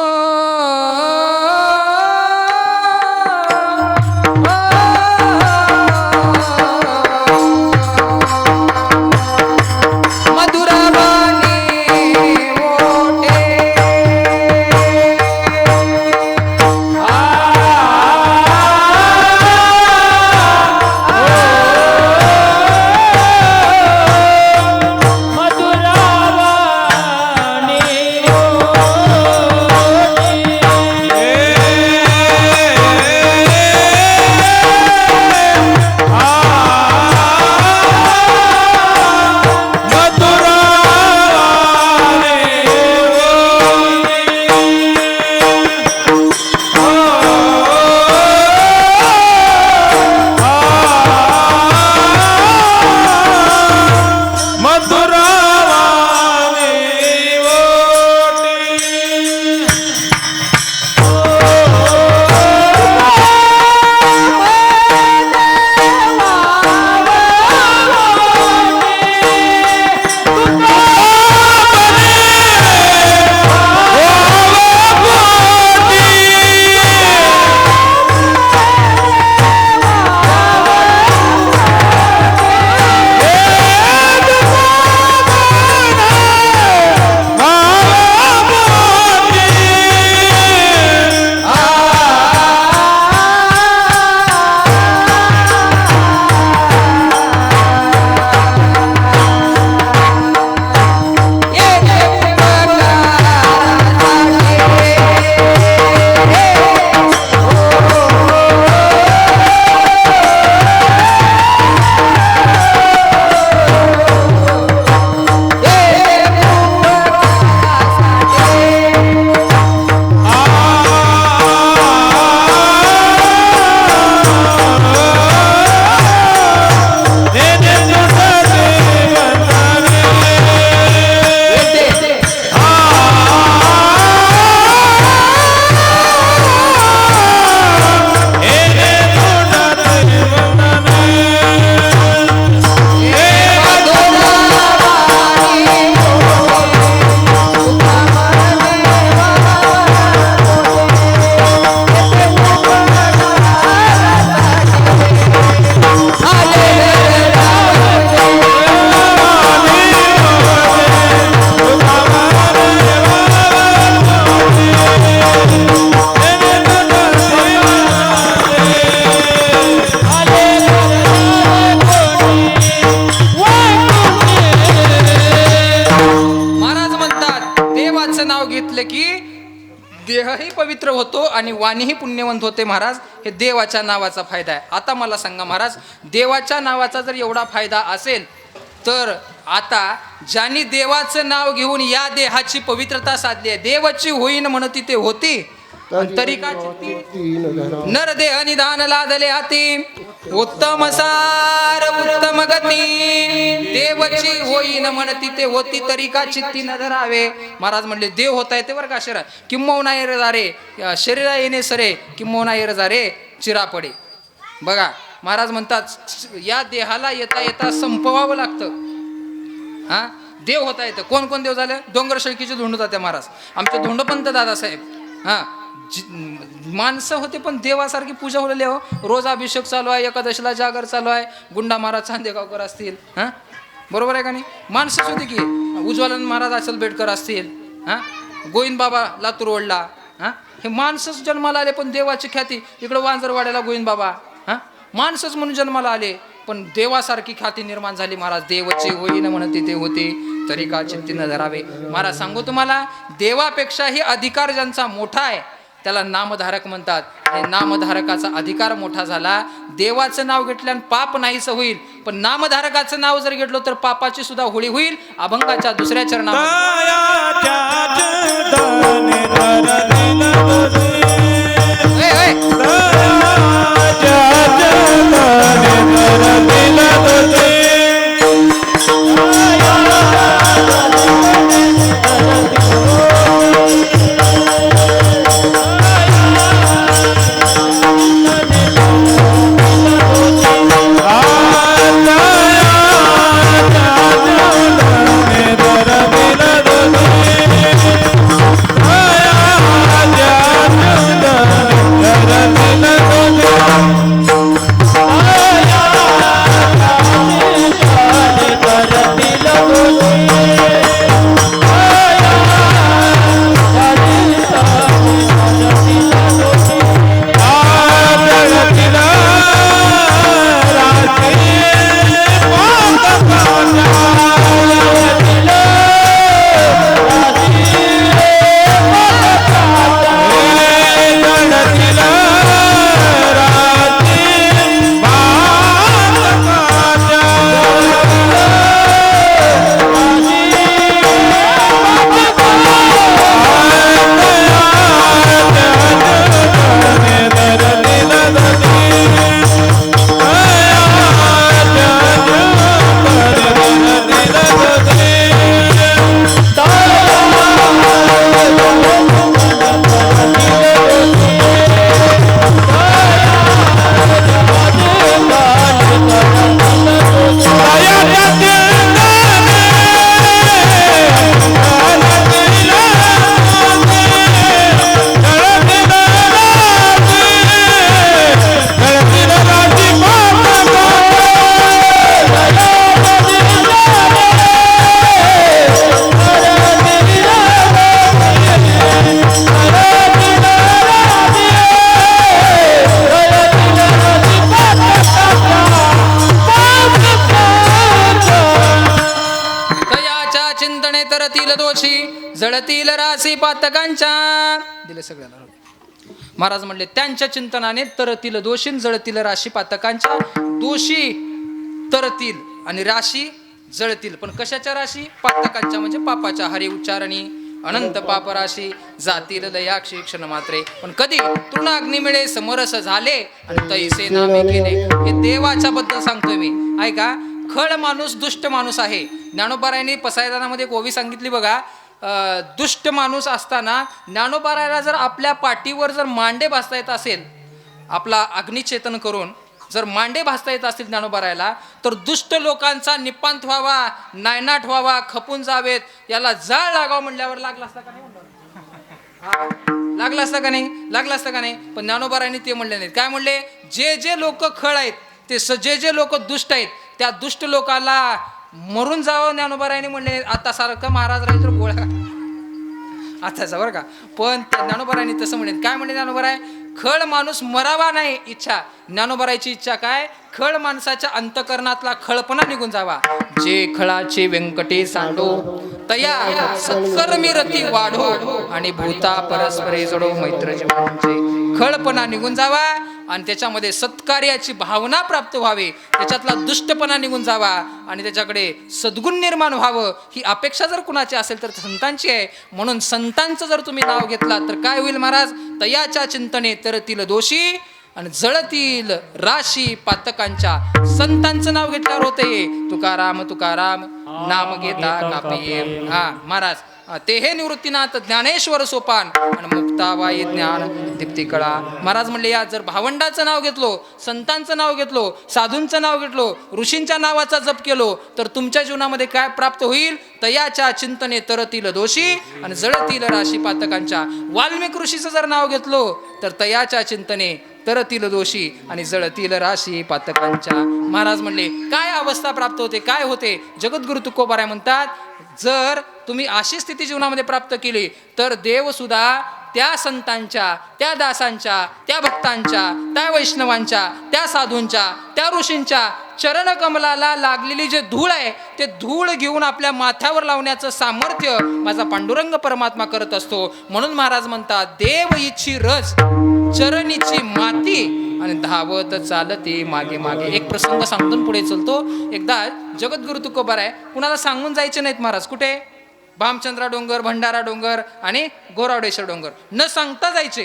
ए म्हटलं की देहही पवित्र होतो आणि वाणीही पुण्यवंत होते महाराज. हे देवाच्या नावाचा फायदा आहे. आता मला सांगा महाराज, देवाच्या नावाचा जर एवढा फायदा असेल तर आता ज्यांनी देवाचं नाव घेऊन या देहाची पवित्रता साधली आहे, देवाची होईन म्हणती ते होती, तरी का नर देह निधान लादले हाती, उत्तम सार उत्तम गती, देवची होईन म्हणती ते होती, तरी का चित्ती न धरावे. महाराज म्हणले देव होता येते बरं का शरीर, किंमौना येर जारे शरीरा येणे सरे, किंमौना येर जारे चिरा पडे. बघा महाराज म्हणतात या देहाला येता येता संपवावं लागतं. हा देव होता येतं. कोण कोण देव झाले? डोंगर शेळकीचे धोंड होता महाराज, आमचे धोंडपंत दादासाहेब. हा माणसं होते पण देवासारखी पूजा होलेली हो. रोज अभिषेक चालू आहे, एकादशीला जागर चालू आहे, गुंडा महाराज चांदेगावकर असतील, हा बरोबर आहे का नाही? माणसंच होती की उज्ज्वलन महाराज अचल बेडकर असतील, हा गोविंद बाबा लातूर ओढला, हा हे माणसंच जन्माला आले. पण देवाची ख्याती इकडं वांजरवाड्याला गोविंद बाबा, हा माणसंच म्हणून जन्माला आले पण देवासारखी ख्याती निर्माण झाली. महाराज देवची होईन म्हणते ते होते, तरी का चित्ती न धरावे. महाराज सांगू तुम्हाला, देवापेक्षाही अधिकार ज्यांचा मोठा आहे त्याला नामधारक म्हणतात. हे नामधारकाचा अधिकार मोठा झाला. देवाचं नाव घेतल्यानं पाप नाहीच होईल, पण नामधारकाचं नाव जर घेतलं तर पापाची सुद्धा होळी होईल. अभंगाच्या दुसऱ्या चरणामध्ये जळतील राशी पातकांच्या दिले सगळ्याला. महाराज म्हणले त्यांच्या चिंतनाने तरतील दोषी, जळतील राशी पातकांच्या. दोषी तरतील आणि राशी जळतील. पण कशाच्या राशी? पातकांच्या म्हणजे पापाच्या. हरी उच्चारणी अनंत पाप राशी जातील लया क्षण मात्रे. पण कधी तृणाग्नी मिळे समरस झाले आणि तैसे नामे केले. हे देवाच्या बद्दल सांगतोय मी, ऐका. खळ माणूस दुष्ट माणूस आहे. ज्ञानोबारायांनी पसायदानामध्ये एक ओवी सांगितली बघा. दुष्ट माणूस असताना ज्ञानोबारायला जर आपल्या पाठीवर जर मांडे भासता येत असेल, आपला अग्निचेतन करून जर मांडे भासता येत असतील ज्ञानोबारायला, तर दुष्ट लोकांचा निपांत व्हावा, नायनाट व्हावा, खपून जावेत, याला जाळ लागावं म्हणल्यावर लागला असता का नाही? लागला असता का नाही? लागला असता का नाही? पण ज्ञानोबारायांनी ते म्हणले नाहीत. काय म्हणले? जे जे लोक खळ आहेत, ते जे जे लोक दुष्ट आहेत, त्या दुष्ट लोकाला मरून जावं ज्ञानोबारायांनी म्हणले. आता सारखं महाराज राहील तर गोळ्या आताचा बरं का. पण ज्ञानोबारायांनी तसं म्हणले. काय म्हणले ज्ञानोबाराय? खळ माणूस मरावा नाही इच्छा. ज्ञानोबारायची इच्छा काय? खळ माणसाच्या अंतकरणातला खळपणा निघून जावा. जे खळाचे व्यंकटे सांडो तया सत्कर्मी रती वाढो आणि भूता परस्परे जडो मैत्र जीवनांचे खळपणा निघून जावा आणि त्याच्यामध्ये सत्कार्याची भावना प्राप्त व्हावी, त्याच्यातला दुष्टपणा निघून जावा आणि त्याच्याकडे सद्गुण निर्माण व्हावं ही अपेक्षा जर कुणाची असेल तर संतांची आहे. म्हणून संतांचं जर तुम्ही नाव घेतला तर काय होईल महाराज? तयाच्या चिंतने तरतील दोषी आणि जळतील राशी पातकांच्या. संतांचं नाव घेतल्यावर होते तुकाराम तुकाराम नाम घेता कापिये. हा महाराज ते हे निवृत्तीनाथ ज्ञानेश्वर सोपान आणि मुक्ताबाई ज्ञान दीप्ती कळा. महाराज म्हणले या जर भावंडाचं नाव घेतलो, संतांचं नाव घेतलो, साधूंचं नाव घेतलो, ऋषींच्या नावाचा जप केलो तर तुमच्या जीवनामध्ये काय प्राप्त होईल? तयाच्या चिंतने तरतील दोषी आणि जळतील राशी पातकांच्या. वाल्मिक ऋषीचं जर नाव घेतलो तर तयाच्या चिंतने तरतील दोषी आणि जळतील राशी पातकांच्या. महाराज म्हणले काय अवस्था प्राप्त होते, काय होते? जगद्गुरु तुकोबाराय म्हणतात जर तुम्ही अशी स्थिती जीवनामध्ये प्राप्त केली तर देव सुद्धा त्या संतांच्या, त्या दासांच्या, त्या भक्तांच्या, त्या वैष्णवांच्या, त्या साधूंच्या, त्या ऋषींच्या चरणकमलाला लागलेली जे धूळ आहे ते धूळ घेऊन आपल्या माथ्यावर लावण्याचं सामर्थ्य माझा पांडुरंग परमात्मा करत असतो. म्हणून महाराज म्हणतात देव इच्छी रज चरणीची माती आणि धावत चालते मागे मागे. एक प्रसंग सांगून पुढे चलतो. एकदा जगद्गुरु तुकोबाराय कुणाला सांगून जायचे नाहीत महाराज. कुठे? भामचंद्रा डोंगर, भंडारा डोंगर आणि गोरावडेश्वर डोंगर. न सांगता जायचे.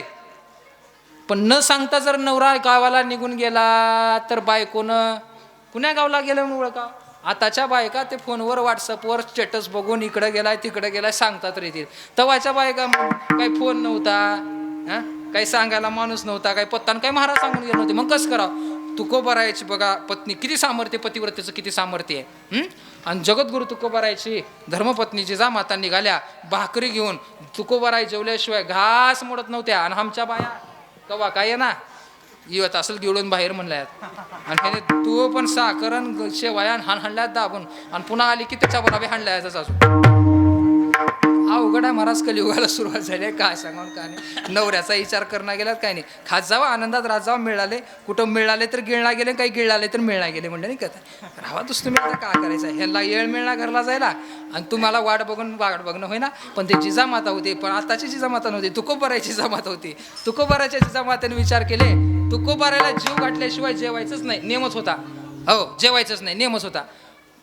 पण न सांगता जर नवरा गावाला निघून गेला तर बायकोनं कुण्या गावला गेलं म्हणून ओळखा. आताच्या बायका ते फोनवर व्हॉट्सअपवर स्टेटस बघून इकडं गेलाय तिकडं गेलाय सांगतात रे. तवाच्या बायका काही फोन नव्हता, काही सांगायला माणूस नव्हता, काही पत्तान काही महाराज सांगून गेले नव्हते. मग कसं करावं? तुकोबारायची बघा पत्नी किती सामर्थ्य, पतिव्रतेचं किती सामर्थ्य आहे. आणि जगद्गुरु तुकोबारायची धर्मपत्नी जिजामाता निघाल्या भाकरी घेऊन. तुकोबाराय जेवल्याशिवाय घास मोडत नव्हत्या. आणि आमच्या बाया कवा काय ना येत असेल गिळून बाहेर म्हणल्यात. आणि त्याने तू पण साखरण शेवाया हाणल्यात दाबून आणि पुन्हा आली की त्याच्या बरोबर हाणल्याच अजून. अवघड आहे महाराज. कलियुगाला सुरुवात झाली आहे. काय सांगा काय नाही. नवऱ्याचा विचार करणं गेलात काय नाही. खात जावा आनंदात रात जावा. मिळाले कुठं मिळाले तर गिळला गेले, काही गिळाले तर मिळला गेले म्हणलं नाही का. राहा तूच तुम्ही आता काय करायचं. ह्याला येळ मिळला घरला जायला आणि तुम्हाला वाट बघणं होईना. पण ते जिजामाता होते. पण आताची जिजामाता नव्हती, तुकोबारायची जिजामाता होती. तुकोबारायच्या जिजामातेने विचार केले तुकोबारायला जीव गाठल्याशिवाय जेवायचंच नाही, नेमच होता. हो जेवायचंच नाही, नेमच होता.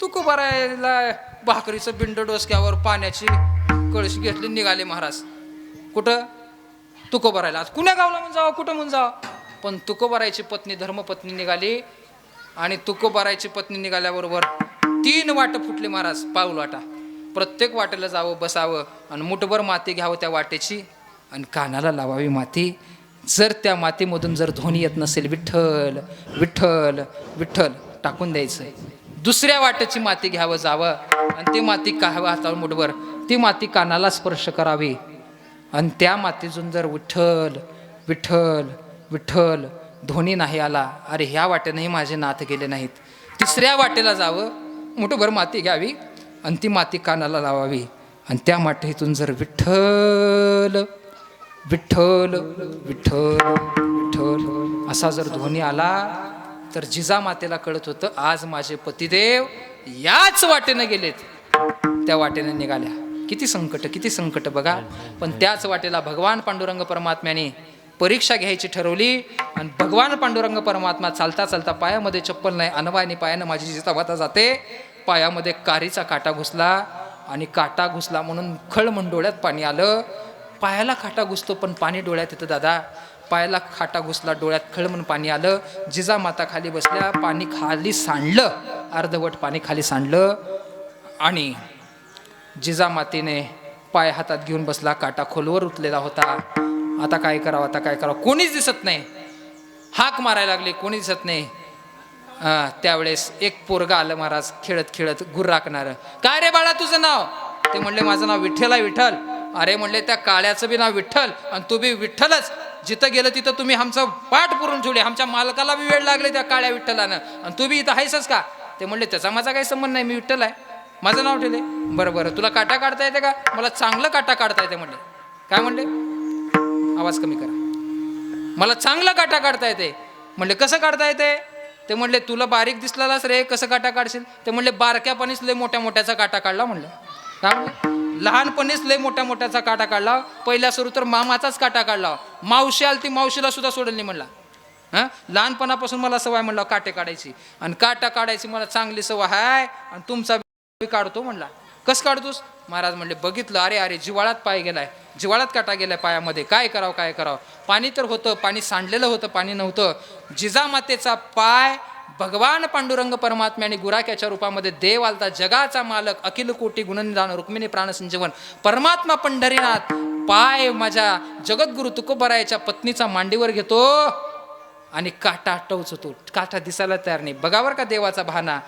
तुकोबारायला भाकरीचं बिंड डोसक्यावर पाण्याची कळशी घेतली निघाले महाराज. कुठं? तुकोबारायला. कुण्या गावला म्हणून जावं, कुठं म्हणून जावं. पण तुकोबारायची पत्नी धर्मपत्नी निघाली आणि तुकोबारायची पत्नी निघाल्याबरोबर 3 वाट फुटले महाराज. पाऊल वाटा. प्रत्येक वाटेला जावं, बसावं आणि मुठभर माती घ्यावं त्या वाटेची आणि कानाला लावावी माती. जर त्या मातीमधून जर ध्वनी येत नसेल विठ्ठल विठ्ठल विठ्ठल टाकून द्यायचं. दुसऱ्या वाटेची माती घ्यावं जावं आणि ती माती काहावं हातावर मुठभर. ती माती कानाला स्पर्श करावी आणि त्या मातीतून जर विठ्ठल विठ्ठल विठ्ठल ध्वनी नाही आला, अरे ह्या वाटेनंही माझे नाथ गेले नाहीत. तिसऱ्या वाटेला जावं, मुठभर माती घ्यावी आणि ती माती कानाला लावावी आणि त्या मातीतून जर विठ्ठल विठ्ठल विठ्ठल विठ्ठल असा जर ध्वनी आला तर जिजामातेला कळत होतं आज माझे पतिदेव याच वाटेनं गेलेत. त्या वाटेनं निघाल्या. किती संकट बघा. पण त्याच वाटेला भगवान पांडुरंग परमात्म्याने परीक्षा घ्यायची ठरवली आणि भगवान पांडुरंग परमात्मा चालता चालता पायामध्ये चप्पल नाही अनवानी पायानं माझी जिजामाता जाते. पायामध्ये कारीचा काटा घुसला आणि काटा घुसला म्हणून खळ म्हणून डोळ्यात पाणी आलं. पायाला काटा घुसतो पण पाणी डोळ्यात येतं दादा. पायाला काटा घुसला, डोळ्यात खळ म्हणून पाणी आलं. जिजामाता खाली बसल्या, पाणी खाली सांडलं, अर्धवट पाणी खाली सांडलं आणि जिजामातेने पाय हातात घेऊन बसला. काटा खोलवर उतलेला होता. आता काय करावं कोणीच दिसत नाही. हाक मारायला लागले, कोणी दिसत नाही. त्यावेळेस एक पोरगा आलं महाराज खेळत खेळत गुर्राकणार. काय रे बाळा तुझं नाव? ते म्हणले माझं नाव विठ्ठल आहे विठ्ठल. अरे म्हणले त्या काळ्याचं बी नाव विठ्ठल आणि तू बी विठ्ठलच. जिथं गेलं तिथं तुम्ही आमचं पाठ पुरून ठेवले. आमच्या मालकाला बी वेळ लागले त्या काळ्या विठ्ठलानं आणि तू बी इथं आहेसच का? ते म्हणले त्याचा माझा काही संबंध नाही, मी विठ्ठल आहे, माझं नाव ठेवले. बरं तुला काटा काढता येते का? मला चांगलं काटा काढता येते म्हणले. काय म्हणले? आवाज कमी करा. मला चांगलं काटा काढता येते म्हणले. कसं काढता येते? ते म्हणले तुला बारीक दिसलास रे, कसं काटा काढशील? ते म्हणले बारक्यापणीच लय मोठ्या मोठ्याचा काटा काढला म्हणलं. काय म्हणले? लहानपणीच लय मोठ्या मोठ्याचा काटा काढला. पहिल्या सुरू तर मामाचाच काटा काढला. मावशी आली ती मावशीला सुद्धा सोडली म्हणला. हां, लहानपणापासून मला सवय म्हणलं काटे काढायची, आणि काटा काढायची मला चांगली सवय आहे, आणि तुमचा बी काढतो म्हणला. कसं काढतोस महाराज म्हणले. बघितलं, अरे अरे जिवाळ्यात पाय गेलाय, जिवाळ्यात काटा गेलाय पायामध्ये, काय करावं काय करावं. पाणी तर होतं, पाणी सांडलेलं होतं, पाणी नव्हतं. जिजामातेचा पाय भगवान पांडुरंग परमात्म्याने गुराख्याच्या रूपामध्ये देव आलता, जगाचा मालक, अखिल कोटी गुणनिधान, रुक्मिणी प्राणसंजीवन परमात्मा पंढरीनाथ पाय माझ्या जगद्गुरु तुकोबरायाच्या पत्नीचा मांडीवर घेतो आणि काटा टवचतो. काटा दिसायला तयार नाही. बघावर का देवाचा बहाना.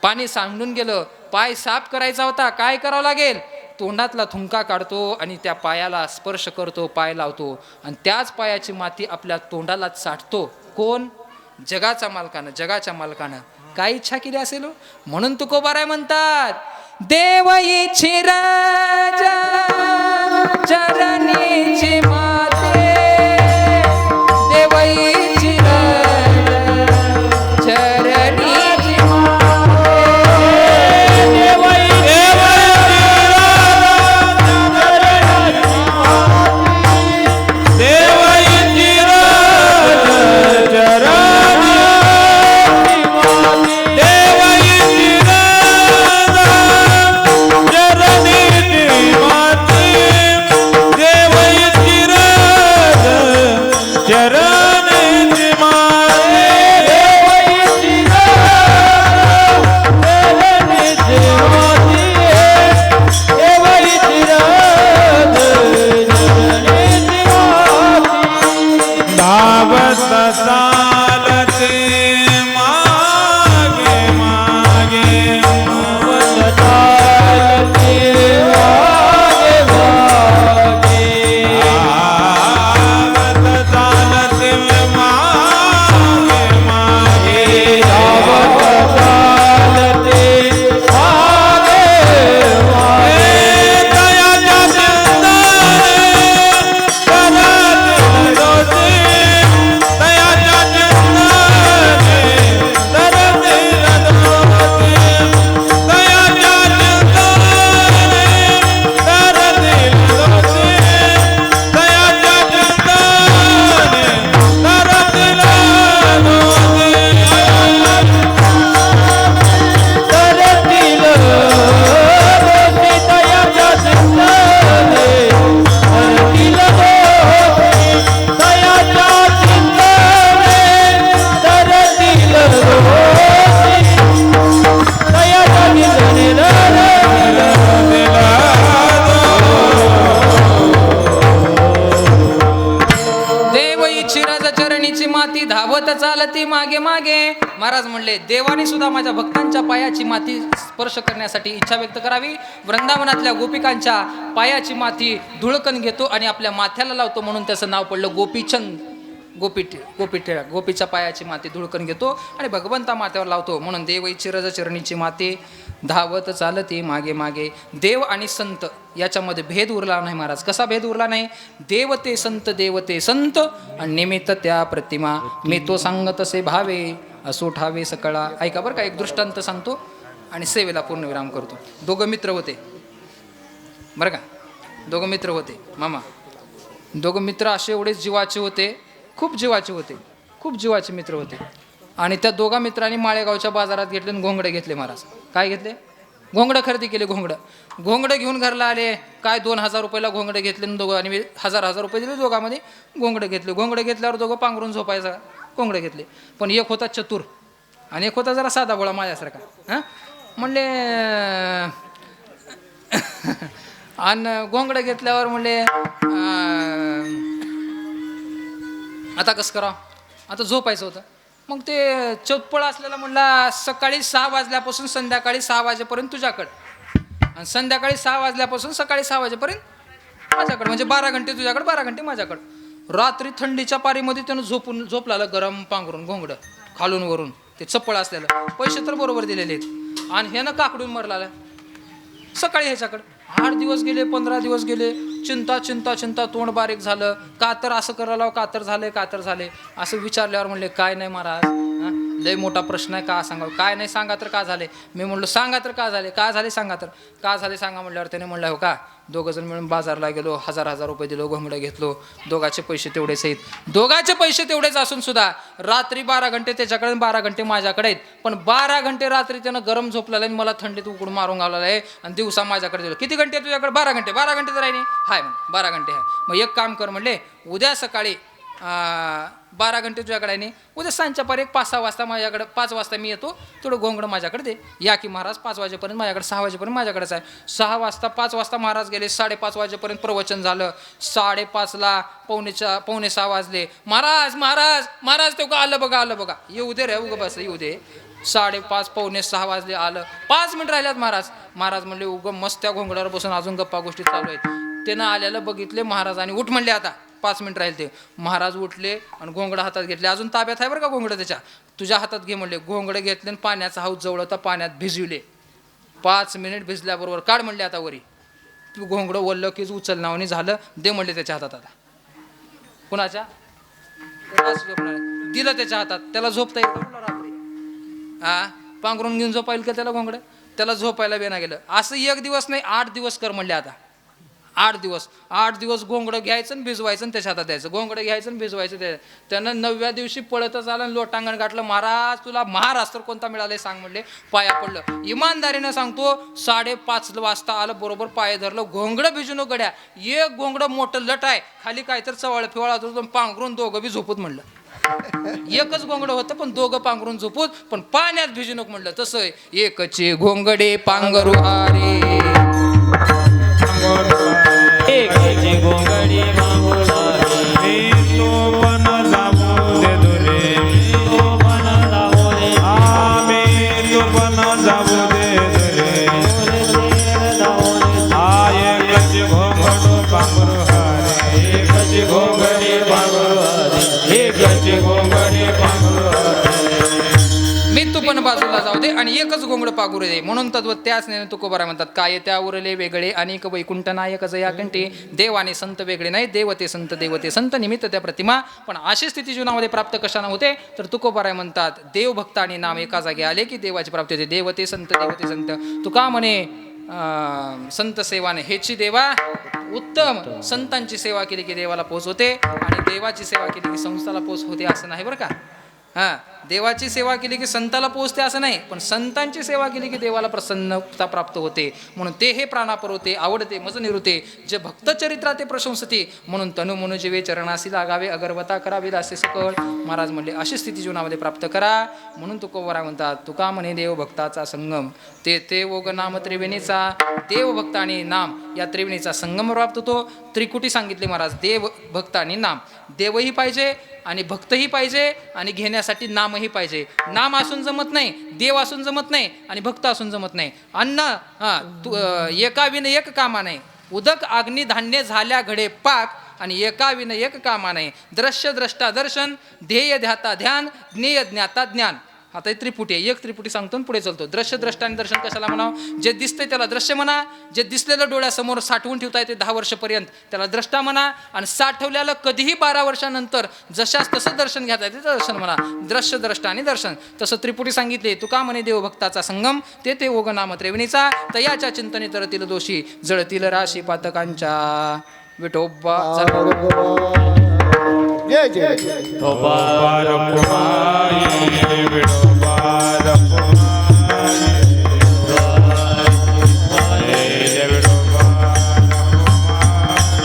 पाणी सांडून गेलं, पाय साफ करायचा होता, काय करावं लागेल, तोंडातला थुंका काढतो आणि त्या पायाला स्पर्श करतो, पाय लावतो, आणि त्याच पायाची माती आपल्या तोंडालाच साठतो. कोण? जगाचा मालकानं, जगाच्या मालकानं. काय इच्छा केली असेल म्हणून तुकोबाराय म्हणतात, देव इच्छी राजा चरणीची माते, देव इच्छी राजा चरणीची माते, देव धावत चालती मागे मागे. महाराज म्हणले, देवाने सुद्धा माझ्या भक्तांच्या पायाची माती स्पर्श करण्यासाठी इच्छा व्यक्त करावी. वृंदावनातल्या गोपिकांच्या पायाची माती धुळकन घेतो आणि आपल्या माथ्याला लावतो, म्हणून त्याचं नाव पडलं गोपीचंद. गोपीच्या पायाची माती धुळकन घेतो आणि भगवंता माथ्यावर लावतो, म्हणून देव चिरज चरणीची माती धावत चालती मागे मागे. देव आणि संत याच्यामध्ये भेद उरला नाही महाराज. कसा भेद उरला नाही? देवते संत, देवते संत, आणि निमित्त त्या प्रतिमा, मी तो सांगत तसे भावे, असो ठावे सकळा. ऐका बरं का, एक दृष्टांत सांगतो आणि सेवेला पूर्णविराम करतो. दोघं मित्र होते बरं का, दोघं मित्र होते मामा. दोघं मित्र असे एवढेच जीवाचे होते, खूप जीवाचे होते, खूप जीवाचे मित्र होते. आणि त्या दोघा मित्रांनी माळेगावच्या बाजारात घेतले आणि घोंगडे घेतले महाराज. काय घेतले? घोंगडं खरेदी केले. घोंगडं घेऊन घरला आले. काय 2000 रुपयाला घोंगडे घेतले दोघं, आणि 1000 रुपये दिले दोघांमध्ये. घोंगडे घेतल्यावर दोघं पांघरून झोपायचं. घोंगडे घेतले, पण एक होता चतुर आणि एक होता जरा साधा भोळा माझ्यासारखा. हां, म्हणले आणि घोंगडे घेतल्यावर म्हणले आता कसं करावं, आता झोपायचं होतं. मग ते चौपळ असलेला म्हणला, सकाळी 6 वाजल्यापासून संध्याकाळी 6 वाजेपर्यंत तुझ्याकडं, आणि संध्याकाळी 6 वाजल्यापासून सकाळी 6 वाजेपर्यंत माझ्याकडं, म्हणजे 12 घंटे तुझ्याकडं, 12 घंटे माझ्याकडं. रात्री थंडीच्या पारीमध्ये त्यानं झोपला गरम पांघरून घोंगडं खालून वरून, ते चप्पळ असलेलं. पैसे तर बरोबर दिलेले आहेत, आणि ह्यानं काकडून मरला. सकाळी ह्याच्याकडं 8 दिवस गेले, 15 दिवस गेले. चिंता, तोंड बारीक झालं. का तर असं करायला, का तर झाले असं विचारल्यावर म्हणले, काय नाही महाराज, लय मोठा प्रश्न आहे, का सांगावं, काय नाही सांगा तर का झाले. मी म्हणलो सांगा तर का झाले, का झाले सांगा तर का झाले सांगा म्हटल्यावर त्याने म्हणलं हो का, दोघं जण मिळून बाजारला गेलो, हजार रुपये दिलो, घोंगडं घेतलो, दोघाचे पैसे तेवढेच आहेत. दोघाचे पैसे तेवढेच असून सुद्धा रात्री 12 घंटे त्याच्याकडे 12 घंटे माझ्याकडे आहेत. पण 12 घंटे रात्री त्यानं गरम झोपलेलं आहे, मला थंडीत उकडून मारून घालवलं आहे आणि दिवसा माझ्याकडे दिलं. किती घंटे तुझ्याकडे? 12 घंटे. 12 घंटे तर आहे नाही, हाय मग 12 घंटे आहे. मग एक काम कर म्हणले, उद्या सकाळी 12 घंटे तुझ्याकडे आहे नाही, उद्या सांजच्या पार 5-6 वाजता माझ्याकडे, 5 वाजता मी येतो, थोडं घोंगडं माझ्याकडे दे. या की महाराज 5 वाजेपर्यंत माझ्याकडे, 6 वाजेपर्यंत माझ्याकडेच आहे. 6 वाजता 5 वाजता महाराज गेले, 5:30 वाजेपर्यंत प्रवचन झालं. 5:30ला 5:45 वाजले. महाराज महाराज महाराज ते आलं बघा, आलं बघा, येऊ दे रे, उगं बस येऊ दे. 5:30 5:45 वाजले, आलं. 5 मिनिट राहिल्यात महाराज. महाराज म्हणले उगं मस्त त्या घोंगड्यावर बसून अजून गप्पा गोष्टी चालू आहेत. त्यानं आल्याला बघितले महाराज आणि उठ म्हणले आता 5 मिनिट राहिले. ते महाराज उठले आणि घोंगडं हातात घेतले. अजून ताब्यात आहे बरं का घोंगडं त्याच्या, तुझ्या हातात घे म्हणले. घोंगडं घेतले आणि पाण्याचा हाऊस जवळ होता, पाण्यात भिजविले. 5 मिनिट भिजल्याबरोबर काढ म्हणले आता वरी. तू घोंगडं वल्लं की उचल नावाने झालं, दे म्हणले त्याच्या हातात. आता कुणाच्या दिलं त्याच्या हातात. त्याला झोपता येतं म्हणलं रात्री, पांघरून घेऊन झोपायला का त्याला घोंगडं, त्याला झोपायला बेना गेलं. असं 1 दिवस नाही, 8 दिवस कर म्हणले. आता 8 दिवस घोंगडं घ्यायचं आणि भिजवायचं आणि त्याच्या हातात द्यायचं. घोंगडं घ्यायचं आणि भिजवायचं त्या. त्यानं 9व्या दिवशी पळतच आलं आणि लोटांगण गाठलं. महाराज तुला महाराज तर कोणता मिळालाय सांग म्हणले. पाया पडलं. इमानदारीनं सांगतो 5:30 वाजता आलं, बरोबर पाय धरलं. घोंगडं भिजून गड्या, एक घोंगडं मोठं लट आहे, खाली काय तर चवळ फिवाळा होतो, पांघरून दोघं बी झोपूत म्हणलं. एकच घोंगडं होतं पण दोघं पांघरून झोपूत, पण पाण्यात भिजू नको म्हणलं. तसं एकचे घोंगडे पांघरू हारे, एकाची घोंगडी मागुलारे, मी तो पण जाऊ दे दुरे, तो पण जाऊ दे, आम्ही तो पण जाऊ दे दुरे, एकाची घोंगडू पांघरू हारे, एकाची घोंगडी पांघरू हारे, एकाची घोंगडी पांघरू हारे. मी तू पण बाजूला जाऊ दे आणि एकच घोंगड पागुरू दे. म्हणून तत्व त्याच नेने तुकोबारा म्हणतात, काय त्या उरले वेगळे अनेक वैकुंठ नायक जया कंठी, देव आणि संत वेगळे नाही, देवते संत निमित्त त्या प्रतिमा. पण अशी स्थिती जीवनामध्ये प्राप्त कशाने होते तर तुकोबाराय म्हणतात, देव भक्त आणि नाम एका जागी आले की देवाची प्राप्ती होते. देवते संत तुका म्हणे संत सेवाने हेची देवा उत्तम. संतांची सेवा केली की देवाला पोच होते आणि देवाची सेवा केली की संस्थाला पोच होते असं नाही बरं का. देवाची सेवा केली की संताला पोचते असं नाही, पण संतांची सेवा केली की देवाला प्रसन्नता प्राप्त होते. म्हणून ते हे प्राणापर होते, आवडते, मज निरुते, जे भक्त चरित्रा ते प्रशंसते. म्हणून तनु मनु जीवे चरणासी लागावे, अगरबता करावी दासे सकळ. महाराज म्हणले अशी स्थिती जीवनामध्ये प्राप्त करा. म्हणून तुकोबारा म्हणतात, तुका म्हणे देव भक्ताचा संगम, ते ओग नाम त्रिवेणीचा. देव भक्त आणि नाम या त्रिवेणीचा संगम प्राप्त होतो. त्रिकुटी सांगितले महाराज, देव भक्त आणि नाम. देवही पाहिजे आणि भक्तही पाहिजे आणि घेण्यासाठी नामही पाहिजे. नाम असून जमत नाही, देव असून जमत नाही आणि भक्त असून जमत नाही. अन्न एका विन एक कामा नाही, उदक अग्नी धान्य झाल्या घडे पाक आणि एका विन एक कामा नाही. दृश्य द्रष्टा दर्शन, ध्येय ध्याता ध्यान, ज्ञेय ज्ञाता ज्ञान. आता त्रिपुटी आहे, एक त्रिपुटी सांगतो पुढे चलतो. दृश्य द्रष्टा आणि दर्शन कशाला म्हणावं, जे दिसतंय त्याला दृश्य म्हणा. जे दिसलेलं डोळ्यासमोर साठवून ठेवता येते 10 वर्षापर्यंत त्याला द्रष्टा म्हणा. आणि साठवल्याला कधीही 12 वर्षानंतर जशास तसं दर्शन घेता येते दर्शन म्हणा. दृश्य द्रष्टा आणि दर्शन. तसं त्रिपुटी सांगितले, तुका म्हणे देवभक्ताचा संगम, ते ओग नाम त्रिवेणीचा. तयाच्या चिंतने तरतील दोषी, जळतील राशी पातकांच्या. विठोबा जय जय जय. विठोबार कुमारी, विठोबार कुमारी,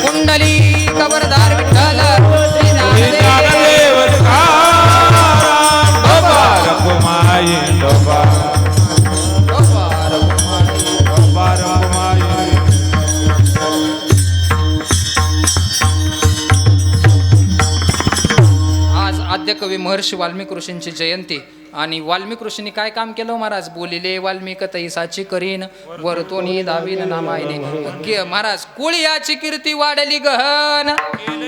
कुंडली कबरदार विठ्ठल ज्ञानदेव तुकाराम. विठोबार कुमारी, विठोबार कुमारी. आज आद्य कवी महर्षी वाल्मिक ऋषींची जयंती. आणि वाल्मिक ऋषींनी काय काम केलं महाराज, बोलिले वाल्मिक तैसाची करीन, वरतोनी दावीन नामायने. महाराज कुळियाची कीर्ती वाढली गहन,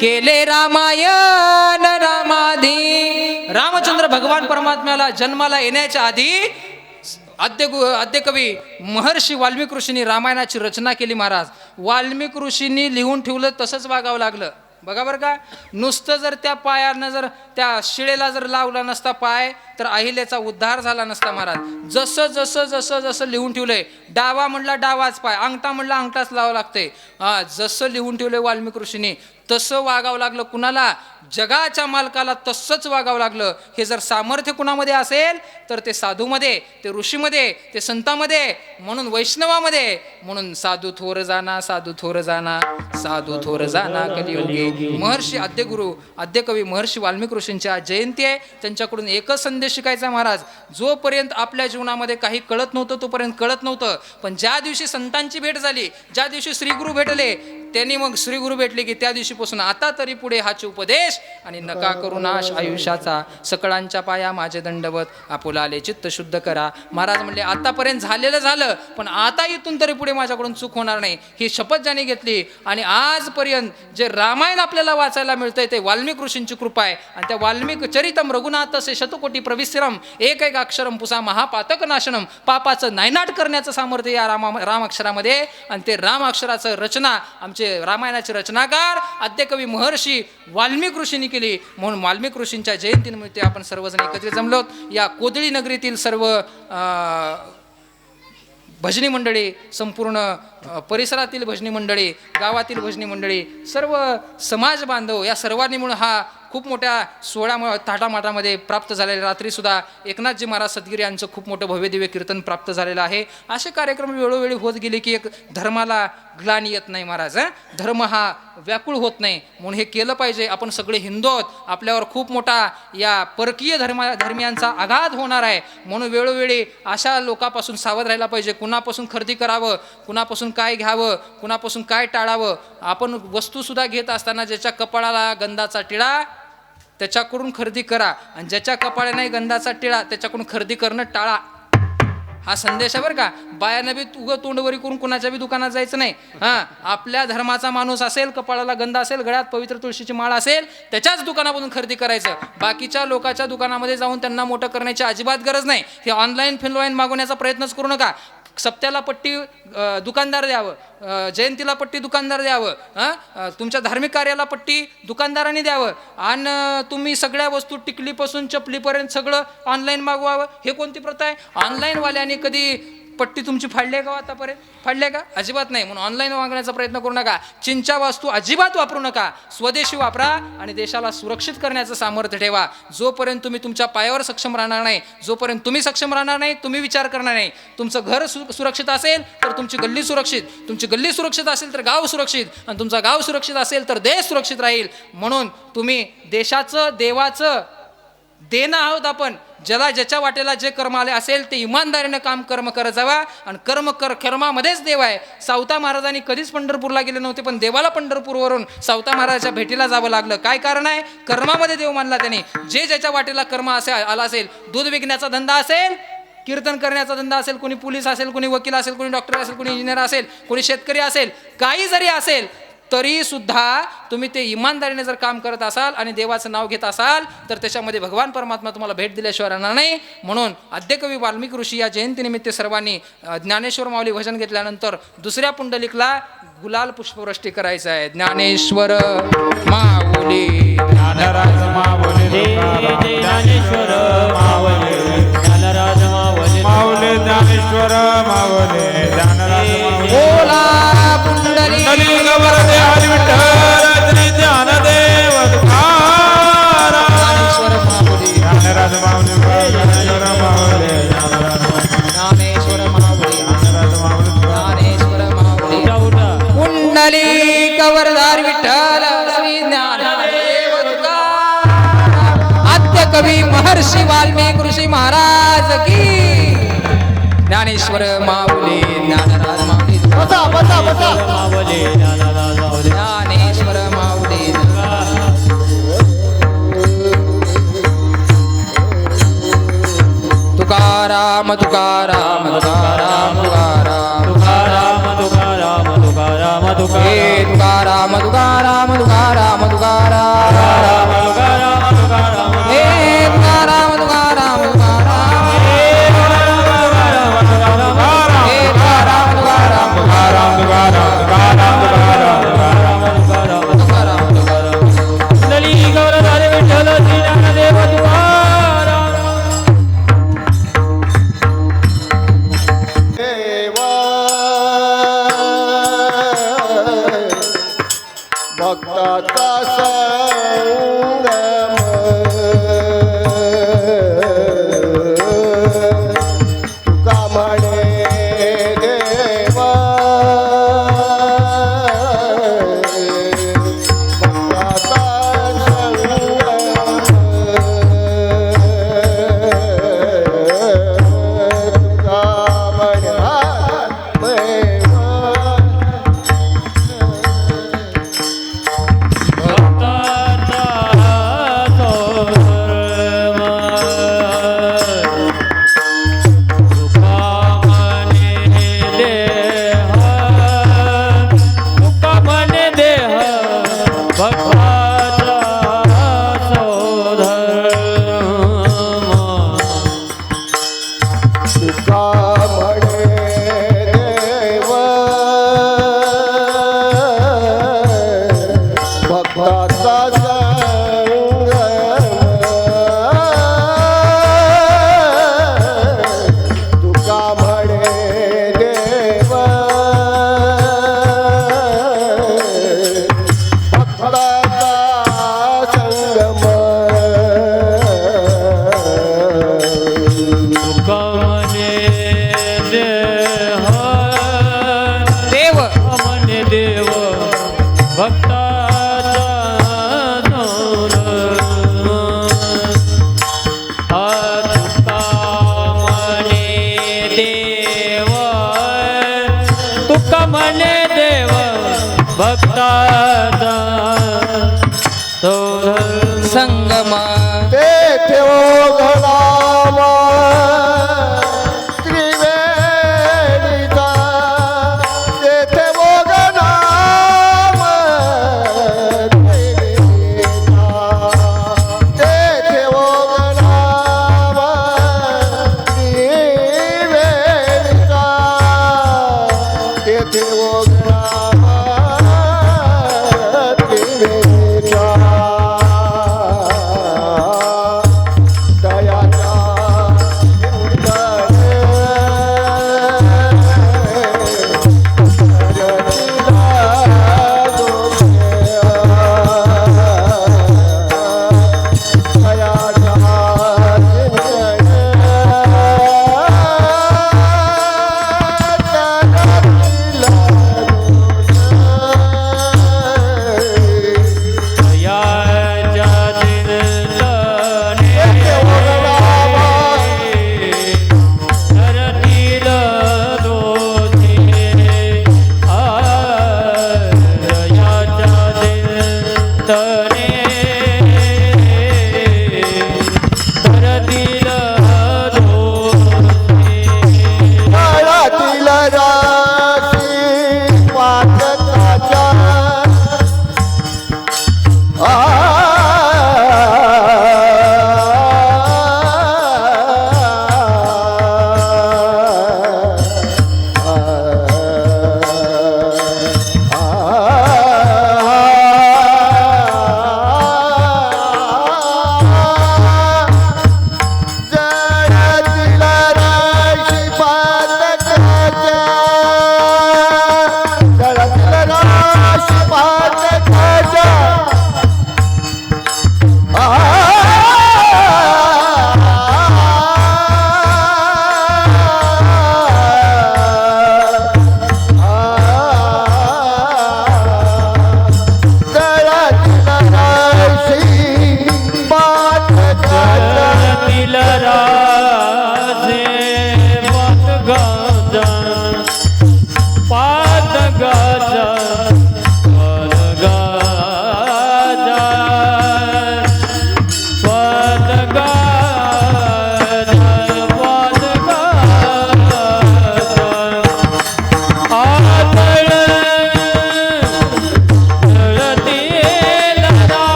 केले रामायण रामाधी. रामचंद्र भगवान परमात्म्याला जन्माला येण्याच्या आधी आद्य कवी महर्षी वाल्मिक ऋषींनी रामायणाची रचना केली. महाराज वाल्मिक ऋषींनी लिहून ठेवलं तसंच वागावं लागलं. बघा बरं का, नुसतं जर त्या पायानं जर त्या शिळेला जर लावला नसता पाय तर अहिल्याचा उद्धार झाला नसता महाराज. जसं जसं जसं जसं लिहून ठेवलंय, डावा म्हणला डावाच पाय, अंगठा म्हणला अंगठाच लावावं लागतंय. जसं लिहून ठेवलंय वाल्मिक ऋषीने तसं वागावं लागलं. कुणाला? जगाच्या मालकाला तसंच वागावं लागलं. हे जर सामर्थ्य कुणामध्ये असेल तर ते साधूमध्ये, ते ऋषीमध्ये, ते संतांमध्ये, म्हणून वैष्णवामध्ये. म्हणून साधू थोर जाना, साधू थोर जाना, साधू थोर जाना कलियुगे. महर्षी आद्यगुरु आद्यकवी महर्षी वाल्मिक ऋषींची जयंती आहे. त्यांच्याकडून एकच संदेश शिकायचा महाराज. जोपर्यंत आपल्या जीवनामध्ये काही कळत नव्हतं तोपर्यंत कळत नव्हतं, पण ज्या दिवशी संतांची भेट झाली, ज्या दिवशी श्रीगुरु भेटले, त्यांनी मग श्रीगुरु भेटले की त्या दिवशीपासून आता तरी पुढे हाच उपदेश. आणि नका करू नाश आयुष्याचा, सकळांच्या पाया माझे दंडवत, आपुलाले चित्त शुद्ध करा. महाराज म्हणले आतापर्यंत झालेलं झालं, पण आता इथून तरी पुढे माझ्याकडून चूक होणार नाही, ही शपथ ज्याने घेतली. आणि आजपर्यंत जे रामायण आपल्याला वाचायला मिळतंय ते वाल्मिक ऋषींची कृपा आहे. आणि त्या वाल्मिक चरितम रघुनाथसे शतकोटी प्रविश्रम एक एक अक्षरम पुसा महापातक नाशनम. पापाचं नायनाट करण्याचं सामर्थ्य या राम अक्षरामध्ये. आणि ते राम अक्षराचं रचना आमचे रामायणाचे रचनाकार आद्यकवी महर्षी वाल्मिक ऋषींनी केली. म्हणून वाल्मिक ऋषींच्या जयंतीनिमित्त आपण सर्वजण एकत्रित जमलोत. या कोदळी नगरीतील सर्व भजनी मंडळी, संपूर्ण परिसरातील भजनी मंडळी, गावातील भजनी मंडळी, सर्व समाज बांधव या सर्वांनी मिळून हा खूप मोठ्या सोहळ्यामुळे थाटामाटामध्ये प्राप्त झालेल्या. रात्रीसुद्धा एकनाथजी महाराज सदगिरी यांचं खूप मोठं भव्यदिव्य कीर्तन प्राप्त झालेलं आहे. असे कार्यक्रम वेळोवेळी होत गेले की एक धर्माला ग्लानी येत नाही महाराज. धर्म हा व्याकुळ होत नाही, म्हणून हे केलं पाहिजे. आपण सगळे हिंदू आहोत, आपल्यावर खूप मोठा या परकीय धर्मियांचा आघात होणार आहे. म्हणून वेळोवेळी अशा लोकांपासून सावध राहायला पाहिजे. कुणापासून खरेदी करावं, कुणापासून काय घ्यावं, कुणापासून काय टाळावं. आपण वस्तूसुद्धा घेत असताना ज्याच्या कपाळाला गंधाचा टिळा त्याच्याकडून खरेदी करा, आणि ज्याच्या कपाळा नाही गंधाचा टिळा त्याच्याकडून खरेदी करणं टाळा. हा संदेश आहे बरं का. बायानं बी तोंडवरी करून कुणाच्या बी दुकानात जायचं नाही. आपल्या धर्माचा माणूस असेल, कपाळाला गंध असेल, गळ्यात पवित्र तुळशीची माळ असेल, त्याच्याच दुकानामधून खरेदी करायचं. बाकीच्या लोकांच्या दुकानामध्ये जाऊन त्यांना मोठं करण्याची अजिबात गरज नाही. हे ऑनलाईन फिनलाईन मागवण्याचा प्रयत्नच करू नका. सप्त्याला पट्टी दुकानदार द्यावं, जयंतीला पट्टी दुकानदार द्यावं, तुमच्या धार्मिक कार्याला पट्टी दुकानदारांनी द्यावं, आणि तुम्ही सगळ्या वस्तू टिकलीपासून चपलीपर्यंत सगळं ऑनलाईन मागवावं. हे कोणती प्रथा आहे? ऑनलाईनवाल्याने कधी पट्टी तुमची फाडली आहे का आतापर्यंत? फाडली आहे का? अजिबात नाही. म्हणून ऑनलाईन मागण्याचा प्रयत्न करू नका. चीनच्या वस्तू अजिबात वापरू नका. स्वदेशी वापरा आणि देशाला सुरक्षित करण्याचं सामर्थ्य ठेवा. जोपर्यंत तुम्ही तुमच्या पायावर सक्षम राहणार नाही, जोपर्यंत तुम्ही सक्षम राहणार नाही, तुम्ही विचार करणार नाही. तुमचं घर सुरक्षित असेल तर तुमची गल्ली सुरक्षित, तुमची गल्ली सुरक्षित असेल तर गाव सुरक्षित, आणि तुमचा गाव सुरक्षित असेल तर देश सुरक्षित राहील. म्हणून तुम्ही देशाचं, देवाचं देणं आहोत आपण. ज्याला ज्याच्या वाटेला जे कर्म आले असेल ते इमानदारीने कर्म करत जावा, आणि कर्मामध्येच देव आहे. सावता महाराजांनी कधीच पंढरपूरला गेले नव्हते, पण देवाला पंढरपूरवरून सावता महाराजाच्या भेटीला जावं लागलं. काय कारण आहे? कर्मामध्ये देव मानला त्यांनी. जे ज्याच्या वाटेला कर्म आला असेल, दूध विकण्याचा धंदा असेल, कीर्तन करण्याचा धंदा असेल, कोणी पोलीस असेल, कोणी वकील असेल, कोणी डॉक्टर असेल, कोणी इंजिनियर असेल, कोणी शेतकरी असेल, काही जरी असेल तरी सुद्धा तुम्ही ते इमानदारीने जर काम करत असाल आणि देवाचं नाव घेत असाल तर त्याच्यामध्ये भगवान परमात्मा तुम्हाला भेट दिल्याशिवाय राहणार नाही. म्हणून आद्यकवी वाल्मिक ऋषी या जयंतीनिमित्त सर्वांनी ज्ञानेश्वर माऊली भजन घेतल्यानंतर दुसऱ्या पुंडलिकला गुलाल पुष्पवृष्टी करायचं आहे. ज्ञानेश्वर माऊली ज्ञानराज माऊली, ज्ञानेश्वर माऊली, ज्ञानराज माऊली, माऊली ज्ञानेश्वर माऊली, ज्ञानराज माऊली. बोला पुंडलिक वरदे हरी विठ्ठल श्री ज्ञानदेव तुकाराम. ज्ञानेश्वर माऊली, ज्ञानराज माऊली, ज्ञानेश्वर माऊली, ज्ञानेश्वर माऊली, ज्ञानराज माऊली, ज्ञानेश्वर माऊली. पुंडलिक वरदार विठ्ठल श्री ज्ञानदेव तुकाराम. आद्यकवी महर्षी वाल्मिक ऋषी महाराज की. ज्ञानेश्वर माऊली, ज्ञानराज माऊली, माऊली, ज्ञानराज माऊली. ज्ञानेश्वर माऊली. तुकाराम तुकाराम तुकाराम तुकाराम तुकाराम तुकाराम तुकाराम तुकाराम. हे तुकाराम तुकाराम तुकाराम तुकाराम तुकाराम तुकाराम हे तुकाराम तुकाराम तुकाराम हे तुकाराम तुकाराम तुकाराम तुकाराम तुकाराम तुकाराम तुकाराम. भक्ताचा संगम तुका म्हणे देवा भक्ताचा संगम तेथे ओघळावा त्रिवेणीचा तेथे ओघळावा त्रिवेणीचा तेथे ओघळावा त्रिवेणीचा तेथे ओघळावा त्रिवेणीचा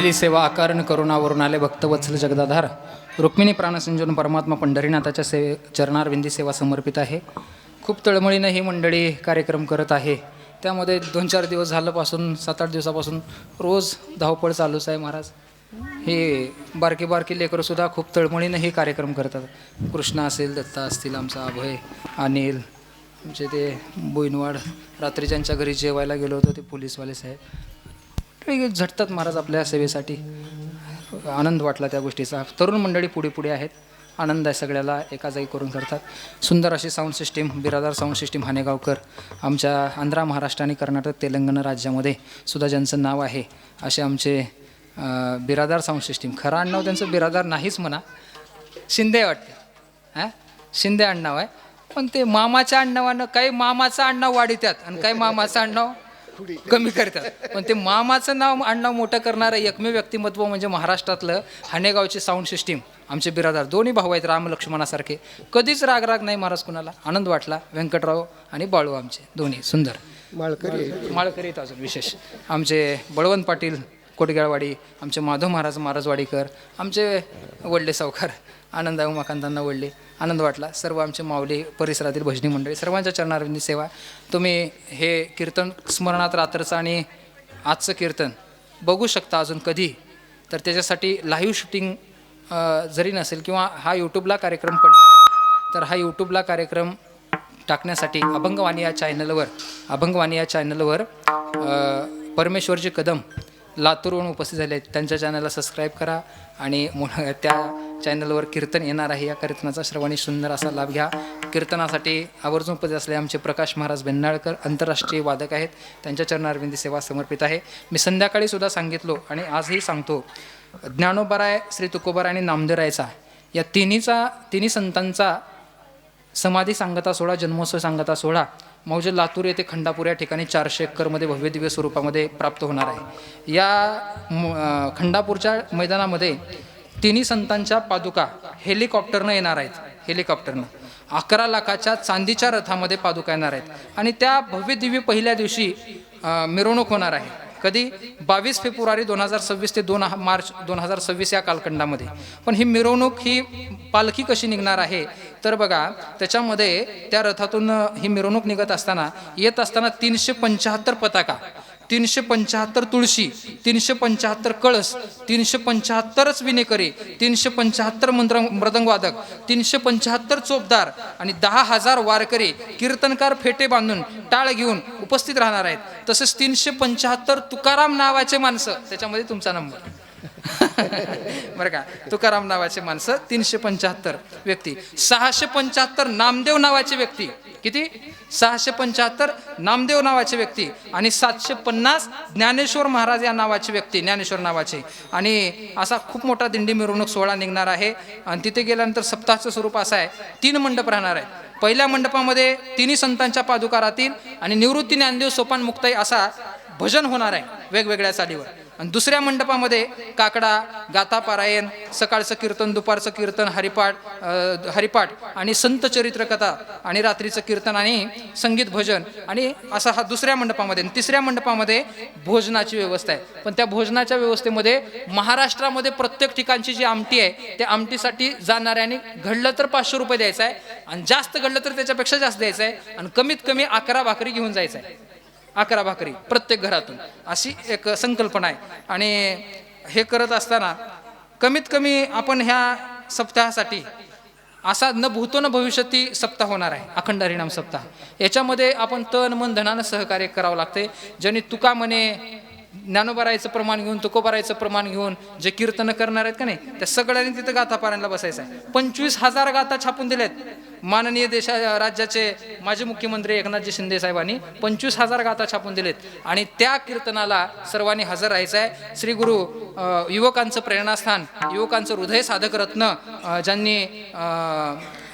केली सेवा आकारण करुणावरून आले भक्तवत्सल जगदाधार रुक्मिणी प्राणसंजीवन परमात्मा पंढरीनाथाच्या चरणारविंदी सेवा समर्पित आहे. खूप तळमळीनं ही मंडळी कार्यक्रम करत आहे. त्यामध्ये 2-4 दिवस झाल्यापासून 7-8 दिवसापासून रोज धावपळ चालूच आहे महाराज. हे बारकी लेकरंसुद्धा खूप तळमळीनं हे कार्यक्रम करतात. कृष्णा असेल, दत्ता असतील, आमचा अभय, अनिल, आमचे ते बोईनवाड, रात्री ज्यांच्या घरी जेवायला गेलो होतो ते पोलीसवाले साहेब झटतात महाराज आपल्या सेवेसाठी. आनंद वाटला त्या गोष्टीचा. तरुण मंडळी पुढे आहेत. आनंद आहे सगळ्याला, एका जागी करून करतात. सुंदर अशी sound system, Biradar sound system Hanegaonkar, आमच्या आंध्र, महाराष्ट्र आणि कर्नाटक, तेलंगणा राज्यामध्ये सुद्धा ज्यांचं नाव आहे असे आमचे बिरादार साऊंड सिस्टीम. खरं आडनाव त्यांचं बिरादार नाहीच म्हणा, शिंदे वाटते. शिंदे आडनाव आहे, पण ते मामाच्या आडनावानं काही मामाचं आडनाव वाढीतात आणि काही मामाचं आडनाव कमी करतात. पण ते मामाचं आडनाव मोठं करणारं एकमेव व्यक्तिमत्व म्हणजे महाराष्ट्रातलं हानेगावची साऊंड सिस्टीम. आमचे बिरादार दोन्ही भाऊ आहेत, राम लक्ष्मणासारखे. कधीच राग नाही महाराज कुणाला. आनंद वाटला. व्यंकटराव आणि बाळू आमचे दोन्ही सुंदर माळकरी अजून विशेष. आमचे बळवंत पाटील कोटग्याळवाडी, आमचे माधव महाराज मारजवाडीकर, आमचे वडले सावकार आनंद उमाकांतांना वडले. आनंद वाटला. सर्व आमचे माऊली, परिसरातील भजनी मंडळी, सर्वांच्या चरणारविंदी सेवा. तुम्ही हे कीर्तन स्मरणात रात्रचं आणि आजचं कीर्तन बघू शकता अजून कधी. तर त्याच्यासाठी लाईव्ह शूटिंग जरी नसेल किंवा हा यूट्यूबला कार्यक्रम पडणार आहे, तर हा यूट्यूबला कार्यक्रम टाकण्यासाठी अभंगवाणी या चॅनलवर परमेश्वरजी कदम लातूरहून उपस्थित झाले आहेत. त्यांच्या चॅनलला सबस्क्राईब करा आणि त्या चॅनलवर कीर्तन येणार आहे. या कीर्तनाचा सर्वांनी सुंदर असा लाभ घ्या. कीर्तनासाठी आवर्जून उपस्थित असले आमचे प्रकाश महाराज बेन्नाळकर आंतरराष्ट्रीय वादक आहेत. त्यांच्या चरणारविंदी सेवा समर्पित आहे. मी संध्याकाळी सुद्धा सांगितलो आणि आजही सांगतो, ज्ञानोबाराय, श्री तुकोबाराय आणि नामदेवरायचा या तिन्ही संतांचा समाधी सांगता सोहळा, जन्मोत्सव सांगता सोहळा मौजे लातूर येथे खंडापूर या ठिकाणी 400 एकरमध्ये भव्य दिव्य स्वरूपामध्ये प्राप्त होणार आहे. या खंडापूरच्या मैदानामध्ये तिन्ही संतांच्या पादुका हेलिकॉप्टरनं येणार आहेत. हेलिकॉप्टरनं 11 लाखाच्या चांदीच्या रथामध्ये पादुका येणार आहेत आणि त्या भव्य दिव्य पहिल्या दिवशी मिरवणूक होणार आहे. कधी 22 फेब्रुवारी 2026 ते 2 मार्च 2026 या कालखंडामध्ये. पण ही मिरवणूक, ही पालखी कशी निघणार आहे तर बघा, त्याच्यामध्ये त्या रथातून ही मिरवणूक निघत असताना, येत असताना 375 पताका, 375 तुळशी, 375 कळस, 375च विनेकरी, 375 मृदंगवादक, 375 चोपदार आणि 10,000 वारकरी कीर्तनकार फेटे बांधून टाळ घेऊन उपस्थित राहणार आहेत. तसेच 375 तुकाराम नावाचे माणसं, त्याच्यामध्ये तुमचा नंबर बरं का, तुकाराम नावाचे माणसं 375 व्यक्ती, 675 नामदेव नावाचे व्यक्ती, किती 675 नामदेव नावाचे व्यक्ती आणि 750 ज्ञानेश्वर महाराज या नावाचे व्यक्ती, ज्ञानेश्वर नावाचे. आणि असा खूप मोठा दिंडी मिरवणूक सोहळा निघणार आहे. आणि तिथे गेल्यानंतर सप्ताहाचं स्वरूप असं आहे, 3 मंडप राहणार आहे. पहिल्या मंडपामध्ये तिन्ही संतांच्या पादुका राहतील आणि निवृत्ती ज्ञानदेव सोपान मुक्ताई असा भजन होणार आहे वेगवेगळ्या चालीवर. आणि दुसऱ्या मंडपामध्ये काकडा, गाथा पारायण, सकाळचं कीर्तन, दुपारचं कीर्तन, हरिपाठ आणि संत चरित्र कथा आणि रात्रीचं कीर्तन आणि संगीत भजन आणि असा हा दुसऱ्या मंडपामध्ये. तिसऱ्या मंडपामध्ये भोजनाची व्यवस्था आहे. पण त्या भोजनाच्या व्यवस्थेमध्ये महाराष्ट्रामध्ये प्रत्येक ठिकाणची जी आमटी आहे त्या आमटीसाठी जाणाऱ्याने घडलं तर 500 रुपये द्यायचं आहे आणि जास्त घडलं तर त्याच्यापेक्षा जास्त द्यायचं आहे आणि कमीत कमी 11 भाकरी घेऊन जायचं आहे. 11 भाकरी प्रत्येक घरातून, अशी एक संकल्पना आहे. आणि हे करत असताना कमीत कमी आपण ह्या सप्ताहासाठी असा न भूतो न भविष्यती सप्ताह होणार आहे, अखंड हरिनाम सप्ताह. याच्यामध्ये आपण तन मन धनानं सहकार्य करावं लागते. ज्यांनी तुका म्हणे ज्ञानोबारायचं प्रमाण घेऊन, तुकोबारायचं प्रमाण घेऊन जे कीर्तन करणार आहेत का नाही, त्या सगळ्यांनी तिथं गाथा पारायणला बसायचं आहे. 25,000 गाथा छापून दिल्यात. माननीय राज्याचे माजी मुख्यमंत्री एकनाथजी शिंदे साहेबांनी 25,000 गाथा छापून दिलेत आणि त्या कीर्तनाला सर्वांनी हजर राहायचं आहे. श्री गुरु युवकांचं प्रेरणास्थान, युवकांचं हृदय साधक रत्न, ज्यांनी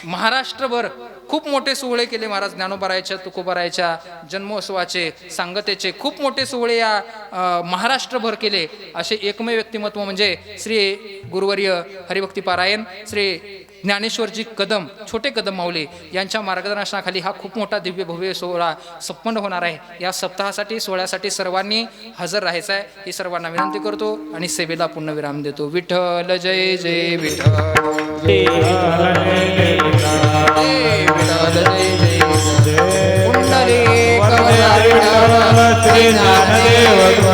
महाराष्ट्रभर खूप मोठे सोहळे केले महाराज ज्ञानोबारायच्या तुकोबारायच्या जन्मोत्सवाचे सांगतेचे खूप मोठे सोहळे या महाराष्ट्रभर केले. असे एकमेव व्यक्तिमत्व म्हणजे श्री गुरुवर्य हरिभक्ती पारायण श्री ज्ञानेश्वरजी कदम छोटे कदम माऊली यांच्या मार्गदर्शनाखाली हा खूप मोठा दिव्य भव्य सोहळा संपन्न होणार आहे. या सप्ताहासाठी सोहळ्यासाठी सर्वांनी हजर राहायचं आहे ही सर्वांना विनंती करतो आणि सेवेला पूर्णविराम देतो. विठ्ठल जय जय विठ्ठल, विठ्ठल जय जय पुंडलिक वरदा विठ्ठल, श्री ज्ञानदेव